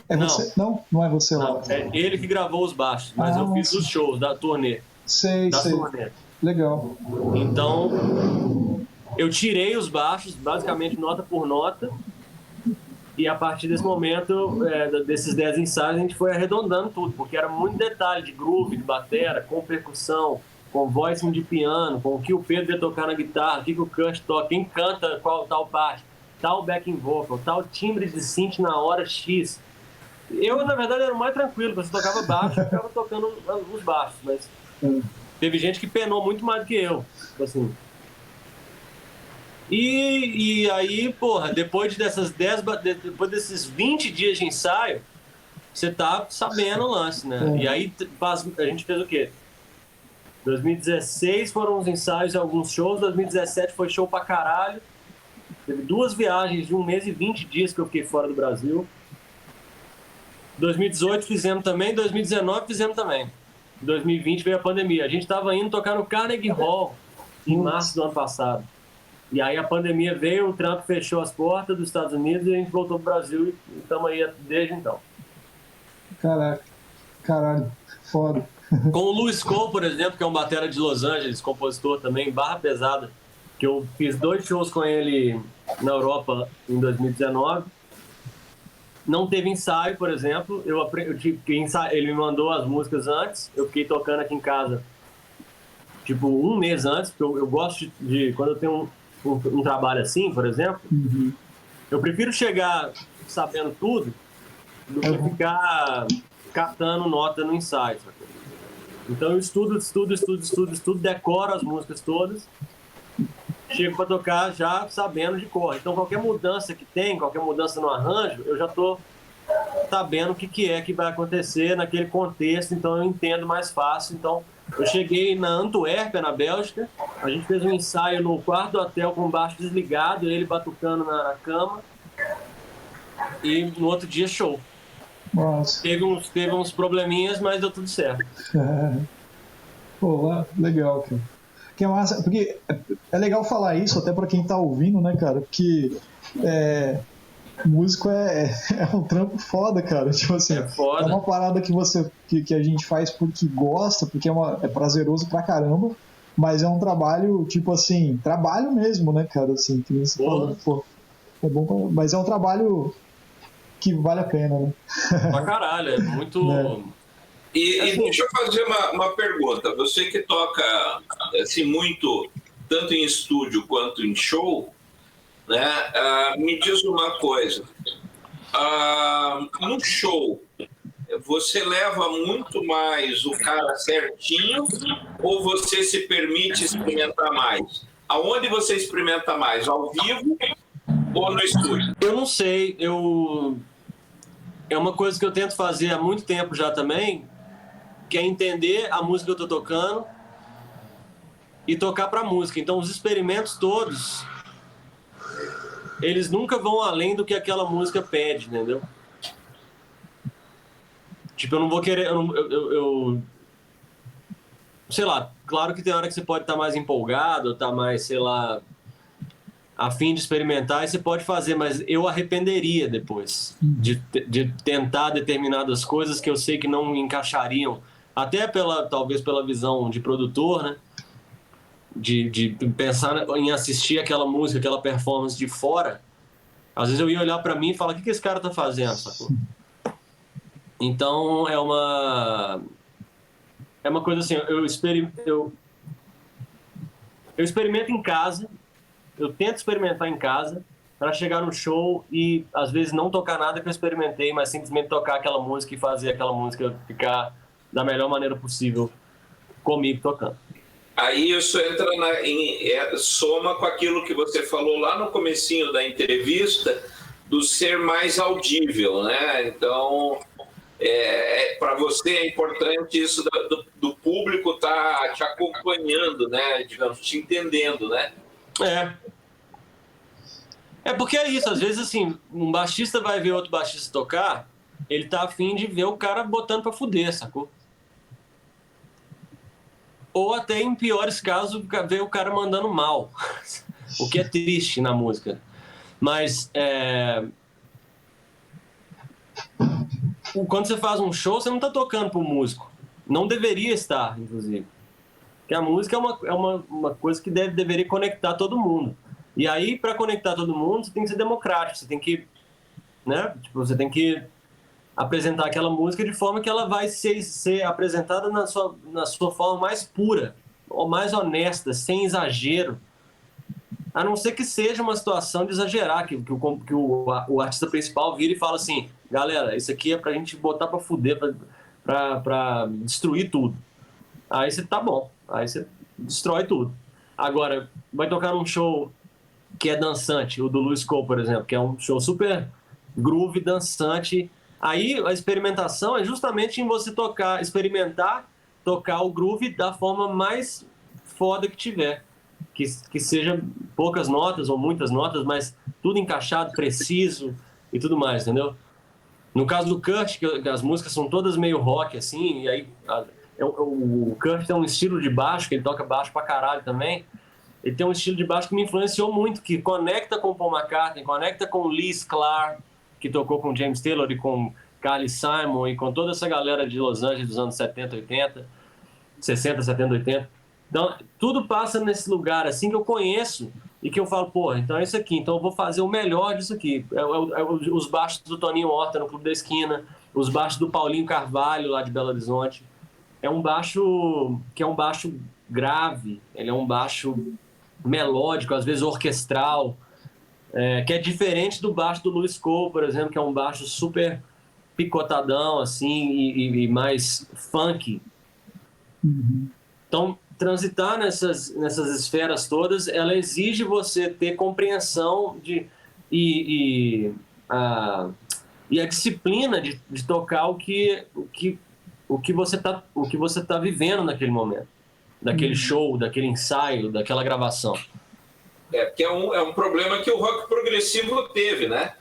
Speaker 3: Não.
Speaker 1: Você? Não é você lá.
Speaker 3: Não, é ele que gravou os baixos, mas eu fiz os shows da turnê.
Speaker 1: Sei.
Speaker 3: Turnê.
Speaker 1: Legal.
Speaker 3: Então, eu tirei os baixos, basicamente nota por nota, e a partir desse momento, desses 10 ensaios, a gente foi arredondando tudo, porque era muito detalhe de groove, de batera, com percussão, com voicing de piano, com o que o Pedro ia tocar na guitarra, o que o Kurt toca, quem canta qual tal parte, tal backing vocal, tal timbre de synth na hora X. Eu, na verdade, era o mais tranquilo, porque você tocava baixo, eu ficava tocando os baixos, mas teve gente que penou muito mais do que eu, assim. E aí, porra, depois desses 20 dias de ensaio, você tá sabendo o lance, né? E aí a gente fez o quê? 2016 foram os ensaios e alguns shows, 2017 foi show pra caralho, teve 2 viagens de 1 mês e 20 dias que eu fiquei fora do Brasil. 2018 fizemos também, 2019 fizemos também. 2020 veio a pandemia. A gente estava indo tocar no Carnegie Hall em março do ano passado. E aí a pandemia veio, o Trump fechou as portas dos Estados Unidos e a gente voltou pro Brasil e estamos aí desde então.
Speaker 1: Caraca, caralho, foda.
Speaker 3: Com o Louis Cole, por exemplo, que é um batera de Los Angeles, compositor também, barra pesada, que eu fiz 2 shows com ele na Europa em 2019. não teve ensaio, por exemplo. Eu tive que ensaiar, ele me mandou as músicas antes, eu fiquei tocando aqui em casa, tipo, um mês antes, porque eu gosto de quando eu tenho um trabalho assim, por exemplo, eu prefiro chegar sabendo tudo do que ficar catando nota no ensaio. Sabe? Então eu estudo, decoro as músicas todas, chego para tocar já sabendo de cor. Então qualquer mudança que tem, qualquer mudança no arranjo, eu já estou sabendo o que é que vai acontecer naquele contexto, então eu entendo mais fácil. Então eu cheguei na Antuérpia, na Bélgica, a gente fez um ensaio no quarto do hotel com o baixo desligado, ele batucando na cama, e no outro dia show.
Speaker 1: Nossa.
Speaker 3: Teve uns probleminhas, mas deu tudo certo.
Speaker 1: Pô, legal, cara. Que é massa, porque é legal falar isso até pra quem tá ouvindo, né, cara? Porque músico é um trampo foda, cara. Tipo assim, é uma parada que a gente faz porque gosta, porque é prazeroso pra caramba, mas é um trabalho, tipo assim, trabalho mesmo, né, cara? Assim, que você falou, pô, é bom, mas é um trabalho que vale a pena, né?
Speaker 3: Pra caralho, é muito...
Speaker 2: E deixa eu fazer uma pergunta. Você que toca assim, muito, tanto em estúdio quanto em show, né? Me diz uma coisa. No show, você leva muito mais o cara certinho ou você se permite experimentar mais? Aonde você experimenta mais? Ao vivo ou no estúdio?
Speaker 3: Eu não sei. É uma coisa que eu tento fazer há muito tempo já também, que é entender a música que eu tô tocando e tocar pra música. Então, os experimentos todos, eles nunca vão além do que aquela música pede, entendeu? Tipo, eu não vou querer... sei lá, claro que tem hora que você pode estar mais empolgado, estar mais, sei lá, a fim de experimentar, e você pode fazer, mas eu arrependeria depois de tentar determinadas coisas que eu sei que não encaixariam, até talvez pela visão de produtor, né? De pensar em assistir aquela música, aquela performance de fora. Às vezes eu ia olhar pra mim e falar, o que esse cara tá fazendo, sacou? Então é uma coisa assim, eu experimento em casa, eu tento experimentar em casa para chegar no show e às vezes não tocar nada que eu experimentei, mas simplesmente tocar aquela música e fazer aquela música ficar da melhor maneira possível comigo tocando.
Speaker 2: Aí isso entra soma com aquilo que você falou lá no comecinho da entrevista, do ser mais audível, né? Então, para você é importante isso do público estar te acompanhando, né? Digamos, te entendendo, né?
Speaker 3: É porque é isso, às vezes assim, um baixista vai ver outro baixista tocar, ele tá afim de ver o cara botando pra fuder, sacou? Ou até, em piores casos, ver o cara mandando mal, o que é triste na música. Mas quando você faz um show, você não tá tocando pro músico. Não deveria estar, inclusive. Porque a música é uma coisa que deveria conectar todo mundo. E aí, para conectar todo mundo, você tem que ser democrático. Você tem que, né? Tipo, você tem que apresentar aquela música de forma que ela vai ser apresentada na sua forma mais pura, ou mais honesta, sem exagero. A não ser que seja uma situação de exagerar, que o artista principal vira e fala assim, galera, isso aqui é pra gente botar pra fuder, pra destruir tudo. Aí você tá bom, aí você destrói tudo. Agora, vai tocar num show que é dançante, o do Louis Cole, por exemplo, que é um show super groove, dançante. Aí a experimentação é justamente em você experimentar, tocar o groove da forma mais foda que tiver. Que seja poucas notas ou muitas notas, mas tudo encaixado, preciso e tudo mais, entendeu? No caso do Kurt, que as músicas são todas meio rock, assim, e aí o Kurt tem um estilo de baixo, que ele toca baixo pra caralho também. Ele tem um estilo de baixo que me influenciou muito, que conecta com Paul McCartney, conecta com Lee Sklar, que tocou com James Taylor e com Carly Simon e com toda essa galera de Los Angeles dos anos 70, 80, 60, 70, 80. Então, tudo passa nesse lugar, assim, que eu conheço e que eu falo, porra, então é isso aqui, então eu vou fazer o melhor disso aqui. Os baixos do Toninho Horta no Clube da Esquina, os baixos do Paulinho Carvalho lá de Belo Horizonte. É um baixo que é um baixo grave, ele é um baixo melódico, às vezes orquestral, que é diferente do baixo do Louis Cole, por exemplo, que é um baixo super picotadão, assim, e mais funk. Então, transitar nessas esferas todas, ela exige você ter compreensão e a disciplina de tocar o que você tá vivendo naquele momento, daquele show, daquele ensaio, daquela gravação.
Speaker 2: Porque é um problema que o rock progressivo teve, né?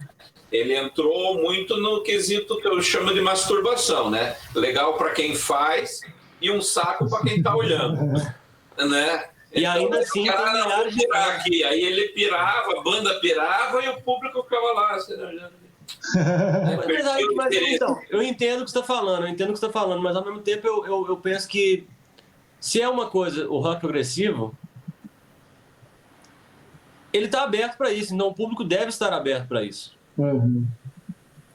Speaker 2: Ele entrou muito no quesito que eu chamo de masturbação, né? Legal para quem faz e um saco para quem tá olhando, né?
Speaker 3: E
Speaker 2: então,
Speaker 3: ainda assim,
Speaker 2: o cara não vou pirar aqui. Aí ele pirava, a banda pirava e o público ficava lá, assim, olhando.
Speaker 3: Mas então, eu entendo o que você está falando, mas ao mesmo tempo eu penso que se é uma coisa, o rock progressivo, ele está aberto para isso, então o público deve estar aberto para isso.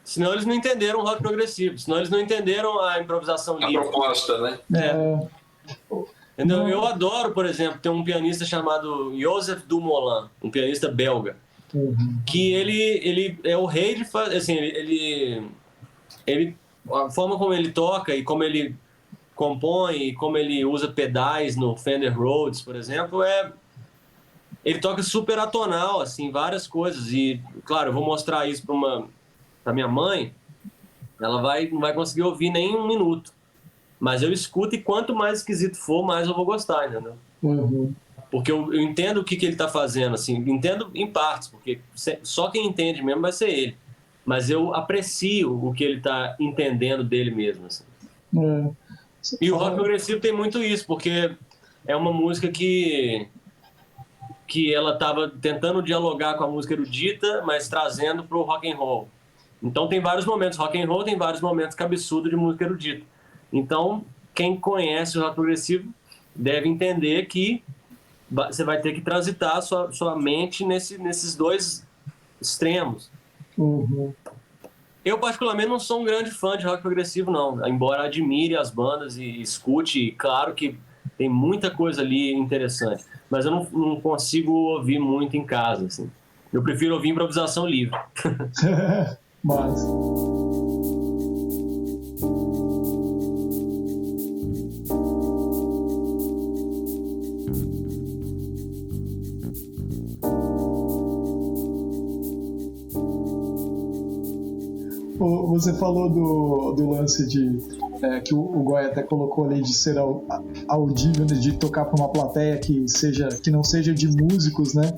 Speaker 3: Senão eles não entenderam o rock progressivo, senão eles não entenderam a improvisação livre.
Speaker 2: A proposta, né?
Speaker 3: Entendeu? Eu adoro, por exemplo, tem um pianista chamado Joseph Dumoulin, um pianista belga, que ele é o rei de fazer, assim, a forma como ele toca e como ele compõe e como ele usa pedais no Fender Rhodes, por exemplo, ele toca super atonal, assim, várias coisas. E, claro, eu vou mostrar isso para minha mãe, ela não vai conseguir ouvir nem um minuto. Mas eu escuto e quanto mais esquisito for, mais eu vou gostar, entendeu? Porque eu entendo o que ele está fazendo, assim, entendo em partes, porque só quem entende mesmo vai ser ele. Mas eu aprecio o que ele está entendendo dele mesmo, assim. E o rock progressivo tem muito isso, porque é uma música que ela estava tentando dialogar com a música erudita, mas trazendo para o rock and roll. Então tem vários momentos rock and roll, tem vários momentos cabeçudo de música erudita. Então quem conhece o rock progressivo deve entender que você vai ter que transitar a sua mente nesses dois extremos. Eu particularmente não sou um grande fã de rock progressivo, não, embora admire as bandas e escute, e claro que tem muita coisa ali interessante, mas eu não consigo ouvir muito em casa, assim. Eu prefiro ouvir improvisação livre.
Speaker 1: Mas... Você falou do lance de que o Goya até colocou ali de ser audível, de tocar para uma plateia que não seja de músicos, né?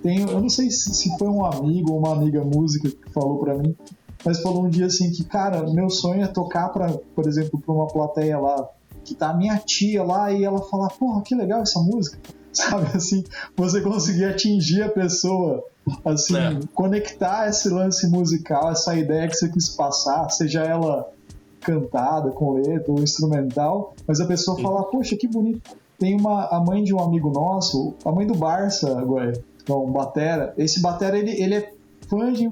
Speaker 1: Eu não sei se foi um amigo ou uma amiga música que falou para mim, mas falou um dia assim que, cara, meu sonho é tocar por exemplo, para uma plateia lá, que tá a minha tia lá, e ela falar, porra, que legal essa música, sabe, assim, você conseguir atingir a pessoa, assim, conectar esse lance musical, essa ideia que você quis passar, seja ela cantada, com letra ou instrumental, mas a pessoa falar, poxa, que bonito. Tem a mãe de um amigo nosso, a mãe do Barça agora, um batera. Esse batera, ele é fã de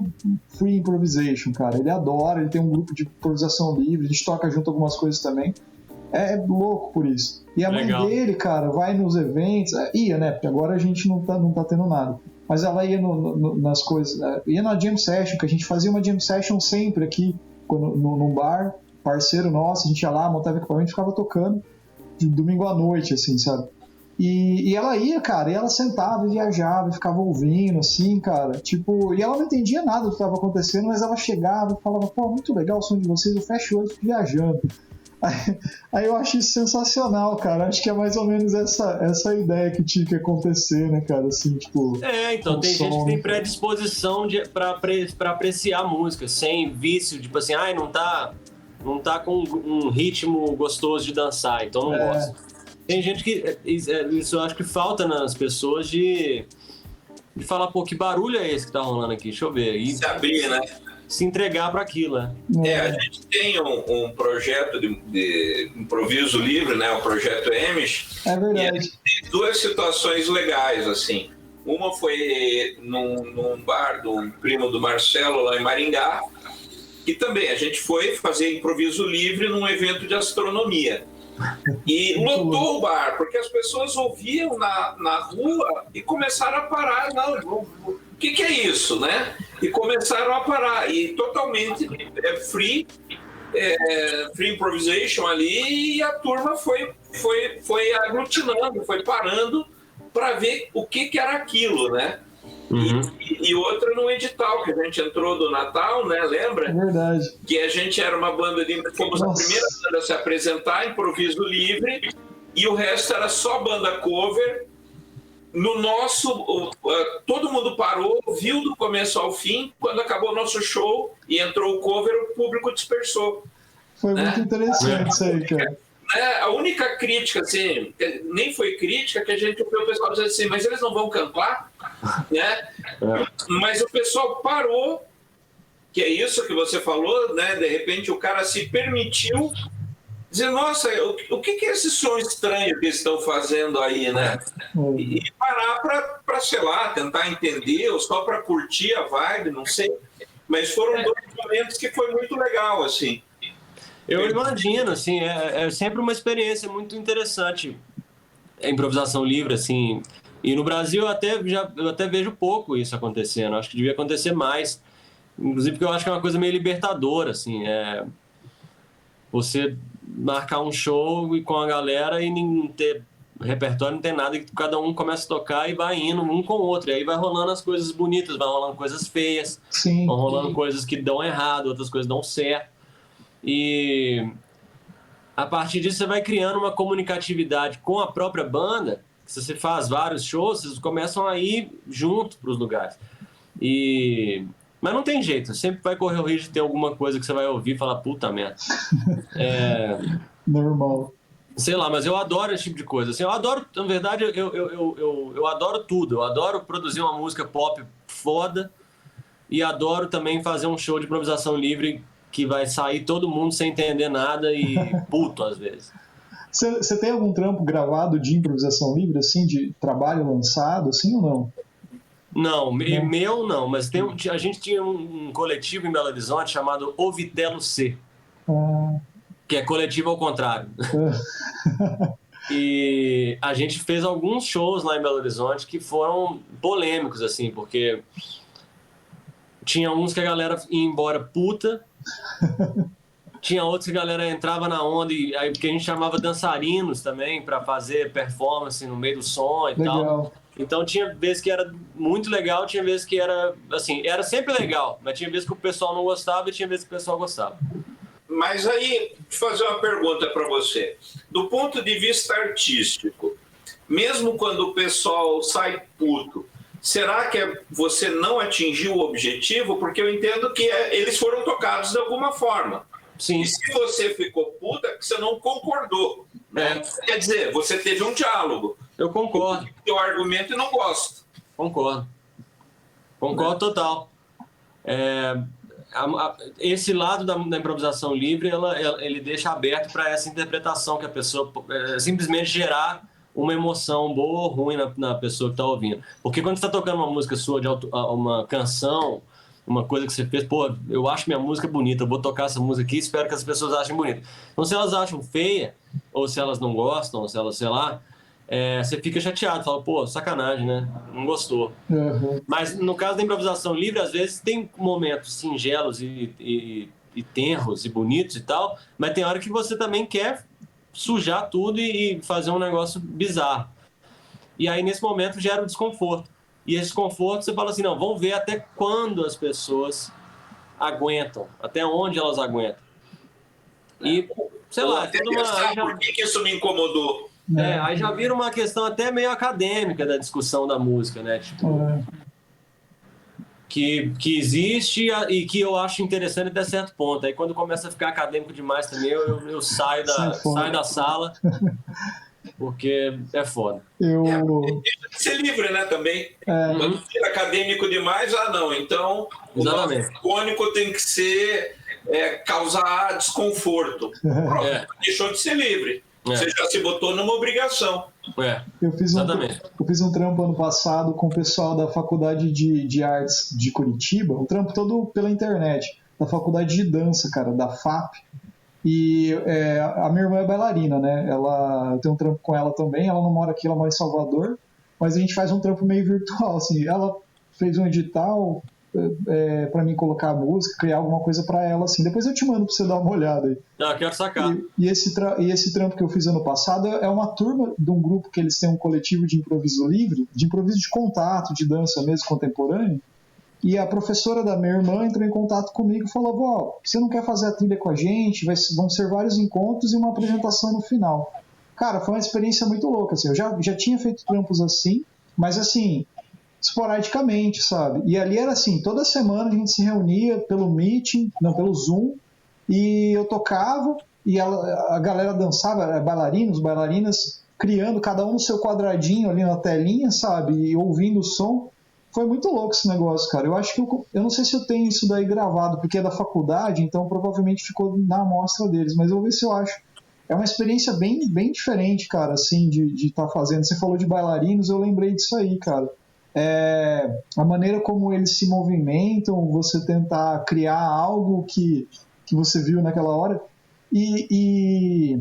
Speaker 1: free improvisation, cara. Ele adora, ele tem um grupo de improvisação livre, a gente toca junto algumas coisas também. É louco por isso. E a mãe dele, cara, vai nos eventos, ia, né? Porque agora a gente não tá tendo nada. Mas ela ia nas coisas, ia na jam session, que a gente fazia uma jam session sempre aqui, num bar, parceiro nosso, a gente ia lá, montava equipamento e ficava tocando de domingo à noite, assim, sabe? E ela ia, cara, e ela sentava e viajava e ficava ouvindo, assim, cara, tipo, e ela não entendia nada do que estava acontecendo, mas ela chegava e falava, pô, muito legal o som de vocês, eu fecho o olho e fico viajando. Aí eu acho isso sensacional, cara. Acho que é mais ou menos essa ideia que tinha que acontecer, né, cara? Assim, tipo.
Speaker 3: Então, tem gente que tem predisposição pra apreciar a música, sem vício, tipo assim, não tá com um ritmo gostoso de dançar, então não gosto. Tem gente que. Isso eu acho que falta nas pessoas de falar, pô, que barulho é esse que tá rolando aqui? Deixa eu ver. E
Speaker 2: se abrir, né?
Speaker 3: Se entregar para aquilo, né?
Speaker 2: A gente tem um projeto de improviso livre, né? O projeto EMIS.
Speaker 1: É verdade.
Speaker 2: E tem duas situações legais, assim. Uma foi num bar do primo do Marcelo, lá em Maringá, que também a gente foi fazer improviso livre num evento de astronomia. E lotou o bar, porque as pessoas ouviam na rua e começaram a parar. Não, o que é isso, né? E começaram a parar. E totalmente free improvisation ali, e a turma foi aglutinando, foi parando para ver o que era aquilo, né? Uhum. E outra no edital que a gente entrou do Natal, né? Lembra?
Speaker 1: É verdade.
Speaker 2: Que a gente era uma banda fomos a primeira banda a se apresentar, improviso livre, e o resto era só banda cover. No nosso, todo mundo parou, viu do começo ao fim. Quando acabou o nosso show e entrou o cover, o público dispersou.
Speaker 1: Foi muito interessante isso aí, cara.
Speaker 2: A única crítica, assim, nem foi crítica, que a gente ouviu o pessoal dizer assim, mas eles não vão cantar, né? Mas o pessoal parou, que é isso que você falou, né? De repente o cara se permitiu dizer, nossa, o que é esse som estranho que eles estão fazendo aí, né? E parar para, sei lá, tentar entender, ou só para curtir a vibe, não sei. Mas foram 2 momentos que foi muito legal, assim.
Speaker 3: Eu imagino, assim, é sempre uma experiência muito interessante a improvisação livre, assim. E no Brasil eu até vejo pouco isso acontecendo. Acho que devia acontecer mais. Inclusive porque eu acho que é uma coisa meio libertadora, assim. Você marcar um show com a galera e não ter repertório, não tem nada, e cada um começa a tocar e vai indo um com o outro. E aí vai rolando as coisas bonitas, vai rolando coisas feias,
Speaker 1: Sim.
Speaker 3: Vão rolando coisas que dão errado, outras coisas dão certo. E a partir disso você vai criando uma comunicatividade com a própria banda. Se você faz vários shows, vocês começam a ir junto para os lugares. Mas não tem jeito, sempre vai correr o risco de ter alguma coisa que você vai ouvir e falar, puta merda.
Speaker 1: Normal.
Speaker 3: Sei lá, mas eu adoro esse tipo de coisa. Assim, eu adoro, na verdade, eu adoro tudo. Eu adoro produzir uma música pop foda e adoro também fazer um show de improvisação livre que vai sair todo mundo sem entender nada e puto às vezes.
Speaker 1: Você tem algum trampo gravado de improvisação livre, assim, de trabalho lançado, assim, ou não?
Speaker 3: Não, meu não, mas a gente tinha um coletivo em Belo Horizonte chamado Ovitelo C, que é coletivo ao contrário. E a gente fez alguns shows lá em Belo Horizonte que foram polêmicos, assim, porque tinha uns que a galera ia embora puta, tinha outros que a galera entrava na onda, e aí, porque a gente chamava dançarinos também para fazer performance no meio do som e tal. Então tinha vezes que era muito legal, tinha vezes que era, assim, era sempre legal, mas tinha vezes que o pessoal não gostava e tinha vezes que o pessoal gostava.
Speaker 2: Mas aí, deixa eu fazer uma pergunta para você. Do ponto de vista artístico, mesmo quando o pessoal sai puto, será que você não atingiu o objetivo? Porque eu entendo que eles foram tocados de alguma forma.
Speaker 3: Sim.
Speaker 2: E se você ficou puta, que você não concordou. Né? Quer dizer, você teve um diálogo.
Speaker 3: Eu concordo.
Speaker 2: Teu argumento e não gosto.
Speaker 3: Concordo total. Esse lado da improvisação livre, ele deixa aberto para essa interpretação que a pessoa simplesmente gerar uma emoção boa ou ruim na pessoa que está ouvindo. Porque quando você está tocando uma música sua, uma canção, uma coisa que você fez, pô, eu acho minha música bonita, eu vou tocar essa música aqui e espero que as pessoas achem bonita. Então, se elas acham feia, ou se elas não gostam, ou se elas, sei lá, você fica chateado, fala, pô, sacanagem, né? Não gostou.
Speaker 1: Uhum.
Speaker 3: Mas no caso da improvisação livre, às vezes tem momentos singelos e tenros e bonitos e tal, mas tem hora que você também quer sujar tudo e fazer um negócio bizarro. E aí, nesse momento, gera um desconforto. E esse desconforto, você fala assim, não, vamos ver até quando as pessoas aguentam, até onde elas aguentam. E, sei lá,
Speaker 2: por que isso me incomodou?
Speaker 3: Aí já vira uma questão até meio acadêmica da discussão da música, né? Tipo, que existe e que eu acho interessante até certo ponto. Aí quando começa a ficar acadêmico demais também, eu saio da sala, porque é foda.
Speaker 2: Deixa de ser livre, né, também. Quando fica acadêmico demais, não. Então,
Speaker 3: exatamente.
Speaker 2: O icônico tem que ser causar desconforto. Pronto, deixou de ser livre. Você já se botou numa obrigação.
Speaker 1: Eu fiz
Speaker 3: exatamente.
Speaker 1: Eu fiz um trampo ano passado com o pessoal da Faculdade de Artes de Curitiba, um trampo todo pela internet, da Faculdade de Dança, cara, da FAP. E a minha irmã é bailarina, né? Eu tenho um trampo com ela também, ela não mora aqui, ela mora em Salvador, mas a gente faz um trampo meio virtual, assim. Ela fez um edital para mim colocar a música, criar alguma coisa para ela, assim. Depois eu te mando para você dar uma olhada aí.
Speaker 3: Quero sacar.
Speaker 1: E esse trampo que eu fiz ano passado é uma turma de um grupo que eles têm um coletivo de improviso livre, de improviso de contato, de dança mesmo contemporânea. E a professora da minha irmã entrou em contato comigo e falou: "Vó, você não quer fazer a trilha com a gente? Vão ser vários encontros e uma apresentação no final." Cara, foi uma experiência muito louca, assim. Eu já tinha feito trampos assim, mas assim, esporadicamente, sabe? E ali era assim, toda semana a gente se reunia pelo Meeting, não, pelo Zoom, e eu tocava, e a galera dançava, bailarinos, bailarinas, criando cada um no seu quadradinho ali na telinha, sabe? E ouvindo o som. Foi muito louco esse negócio, cara. Eu acho que eu não sei se eu tenho isso daí gravado, porque é da faculdade, então provavelmente ficou na amostra deles, mas eu vou ver se eu acho. É uma experiência bem, bem diferente, cara, assim, de estar fazendo. Você falou de bailarinos, eu lembrei disso aí, cara. A maneira como eles se movimentam, você tentar criar algo que você viu naquela hora. E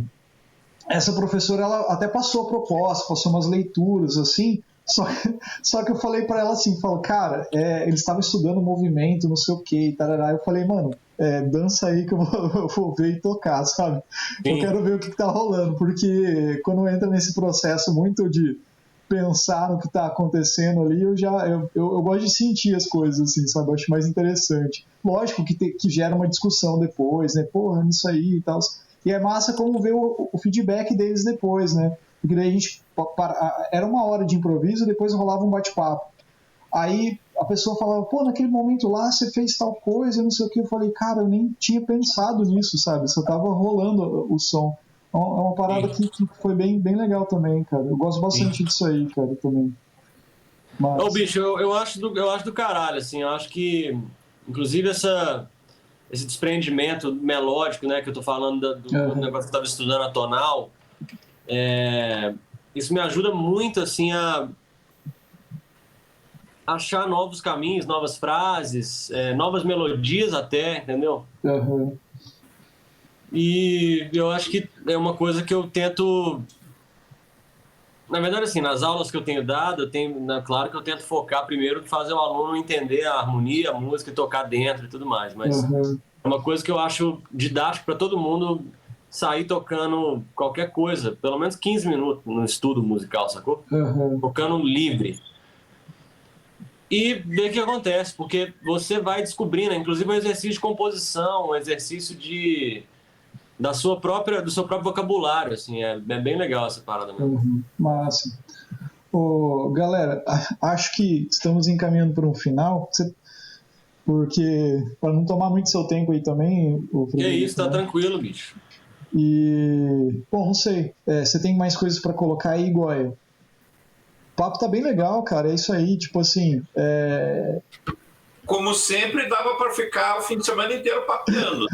Speaker 1: essa professora, ela até passou a proposta, passou umas leituras, assim, só que eu falei pra ela assim, cara, eles estavam estudando movimento, não sei o que, e tarará. Eu falei, mano, dança aí que eu vou ver e tocar, sabe? Sim. Eu quero ver o que tá rolando, porque quando entra nesse processo muito de pensar no que tá acontecendo ali, eu gosto de sentir as coisas, assim, sabe? Eu acho mais interessante. Lógico que gera uma discussão depois, né? Porra, nisso aí e tal. E é massa como ver o feedback deles depois, né? Porque daí a gente... Era uma hora de improviso, depois rolava um bate-papo. Aí a pessoa falava, pô, naquele momento lá você fez tal coisa, não sei o que. Eu falei, cara, eu nem tinha pensado nisso, sabe? Só tava rolando o som. É uma parada que foi bem, bem legal também, cara. Eu gosto bastante disso aí, cara, também.
Speaker 3: Mas... Ô, bicho, eu acho do caralho, assim. Eu acho que, inclusive, esse desprendimento melódico, né, que eu tô falando do negócio que eu tava estudando, a tonal, isso me ajuda muito, assim, a achar novos caminhos, novas frases, novas melodias até, entendeu?
Speaker 1: Uhum.
Speaker 3: E eu acho que é uma coisa que eu tento... Na verdade, assim, nas aulas que eu tenho dado, claro que eu tento focar primeiro em fazer o aluno entender a harmonia, a música e tocar dentro e tudo mais, mas é uma coisa que eu acho didático para todo mundo sair tocando qualquer coisa, pelo menos 15 minutos no estudo musical, sacou? Tocando livre. E ver o que acontece, porque você vai descobrindo, inclusive um exercício de composição, um exercício do seu próprio vocabulário, assim, é bem legal essa parada mesmo.
Speaker 1: Massa. Galera, acho que estamos encaminhando para um final, porque para não tomar muito seu tempo aí também,
Speaker 3: que é isso, tá tranquilo, bicho.
Speaker 1: E, bom, não sei, você tem mais coisas para colocar aí, Goya? O papo tá bem legal, cara, é isso aí, tipo assim...
Speaker 2: Como sempre, dava para ficar o fim de semana inteiro papeando.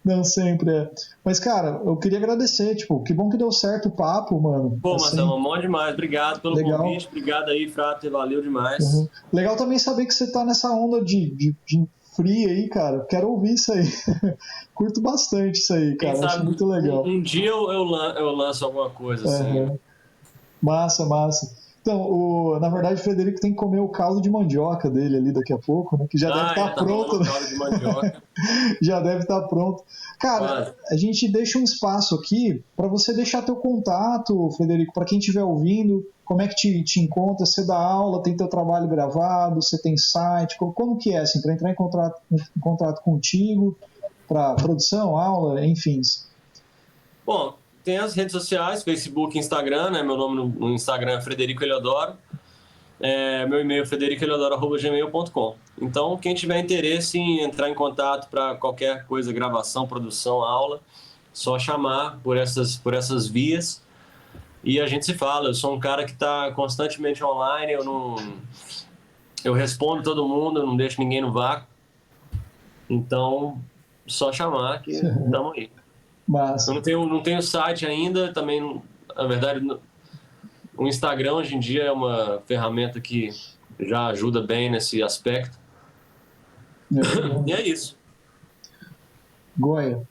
Speaker 1: Não, sempre Mas, cara, eu queria agradecer, tipo, que bom que deu certo o papo, mano.
Speaker 3: Pô, assim, Marcelo, bom demais, obrigado pelo convite, obrigado aí, Frater, valeu demais.
Speaker 1: Legal também saber que você tá nessa onda de free aí, cara, quero ouvir isso aí. Curto bastante isso aí, cara, sabe, acho muito legal.
Speaker 3: Um dia eu lanço alguma coisa assim.
Speaker 1: Massa. Então, na verdade, o Frederico tem que comer o caldo de mandioca dele ali daqui a pouco, né? Que já deve estar pronto. Né?
Speaker 3: Caldo de mandioca.
Speaker 1: Já deve estar pronto. Cara, a gente deixa um espaço aqui para você deixar teu contato, Frederico, para quem estiver ouvindo, como é que te encontra? Você dá aula, tem teu trabalho gravado, você tem site, como que é, assim, para entrar em contato contigo, para produção, aula, enfim.
Speaker 3: Bom, tem as redes sociais, Facebook e Instagram, né? Meu nome no Instagram é Frederico Eliodoro. Meu e-mail é fredericoeliodoro@gmail.com. Então, quem tiver interesse em entrar em contato para qualquer coisa, gravação, produção, aula, só chamar por essas vias e a gente se fala. Eu sou um cara que está constantemente online, eu respondo todo mundo, eu não deixo ninguém no vácuo. Então, só chamar que estamos aí.
Speaker 1: Mas
Speaker 3: Eu não tenho site ainda, também, na verdade, o Instagram hoje em dia é uma ferramenta que já ajuda bem nesse aspecto. E é isso.
Speaker 1: Goia.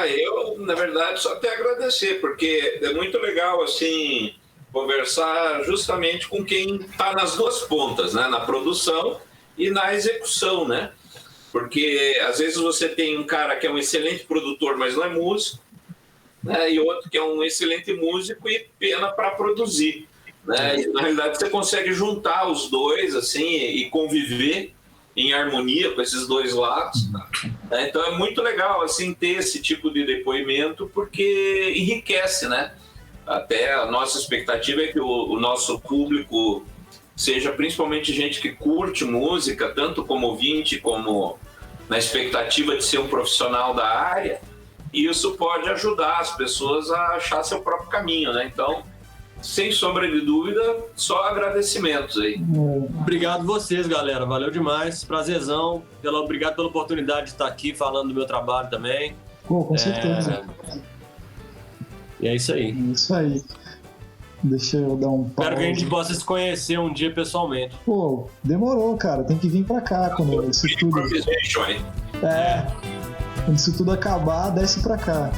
Speaker 2: Eu, na verdade, só até agradecer, porque é muito legal, assim, conversar justamente com quem está nas duas pontas, né? Na produção e na execução, né? Porque, às vezes, você tem um cara que é um excelente produtor, mas não é músico, né? E outro que é um excelente músico e pena para produzir, né? E, na realidade, você consegue juntar os dois, assim, e conviver em harmonia com esses dois lados, né? Então é muito legal assim ter esse tipo de depoimento, porque enriquece, né? Até a nossa expectativa é que o nosso público seja principalmente gente que curte música, tanto como ouvinte, como na expectativa de ser um profissional da área, e isso pode ajudar as pessoas a achar seu próprio caminho, né? Então, sem sombra de dúvida, só agradecimentos aí.
Speaker 3: Obrigado vocês, galera. Valeu demais. Prazerzão. Obrigado pela oportunidade de estar aqui falando do meu trabalho também.
Speaker 1: Pô, com certeza.
Speaker 3: E é isso aí.
Speaker 1: Isso aí. Deixa eu dar um pau.
Speaker 3: Espero que a gente possa se conhecer um dia pessoalmente.
Speaker 1: Pô, demorou, cara. Tem que vir pra cá quando isso tudo... Quando isso tudo acabar, desce pra cá.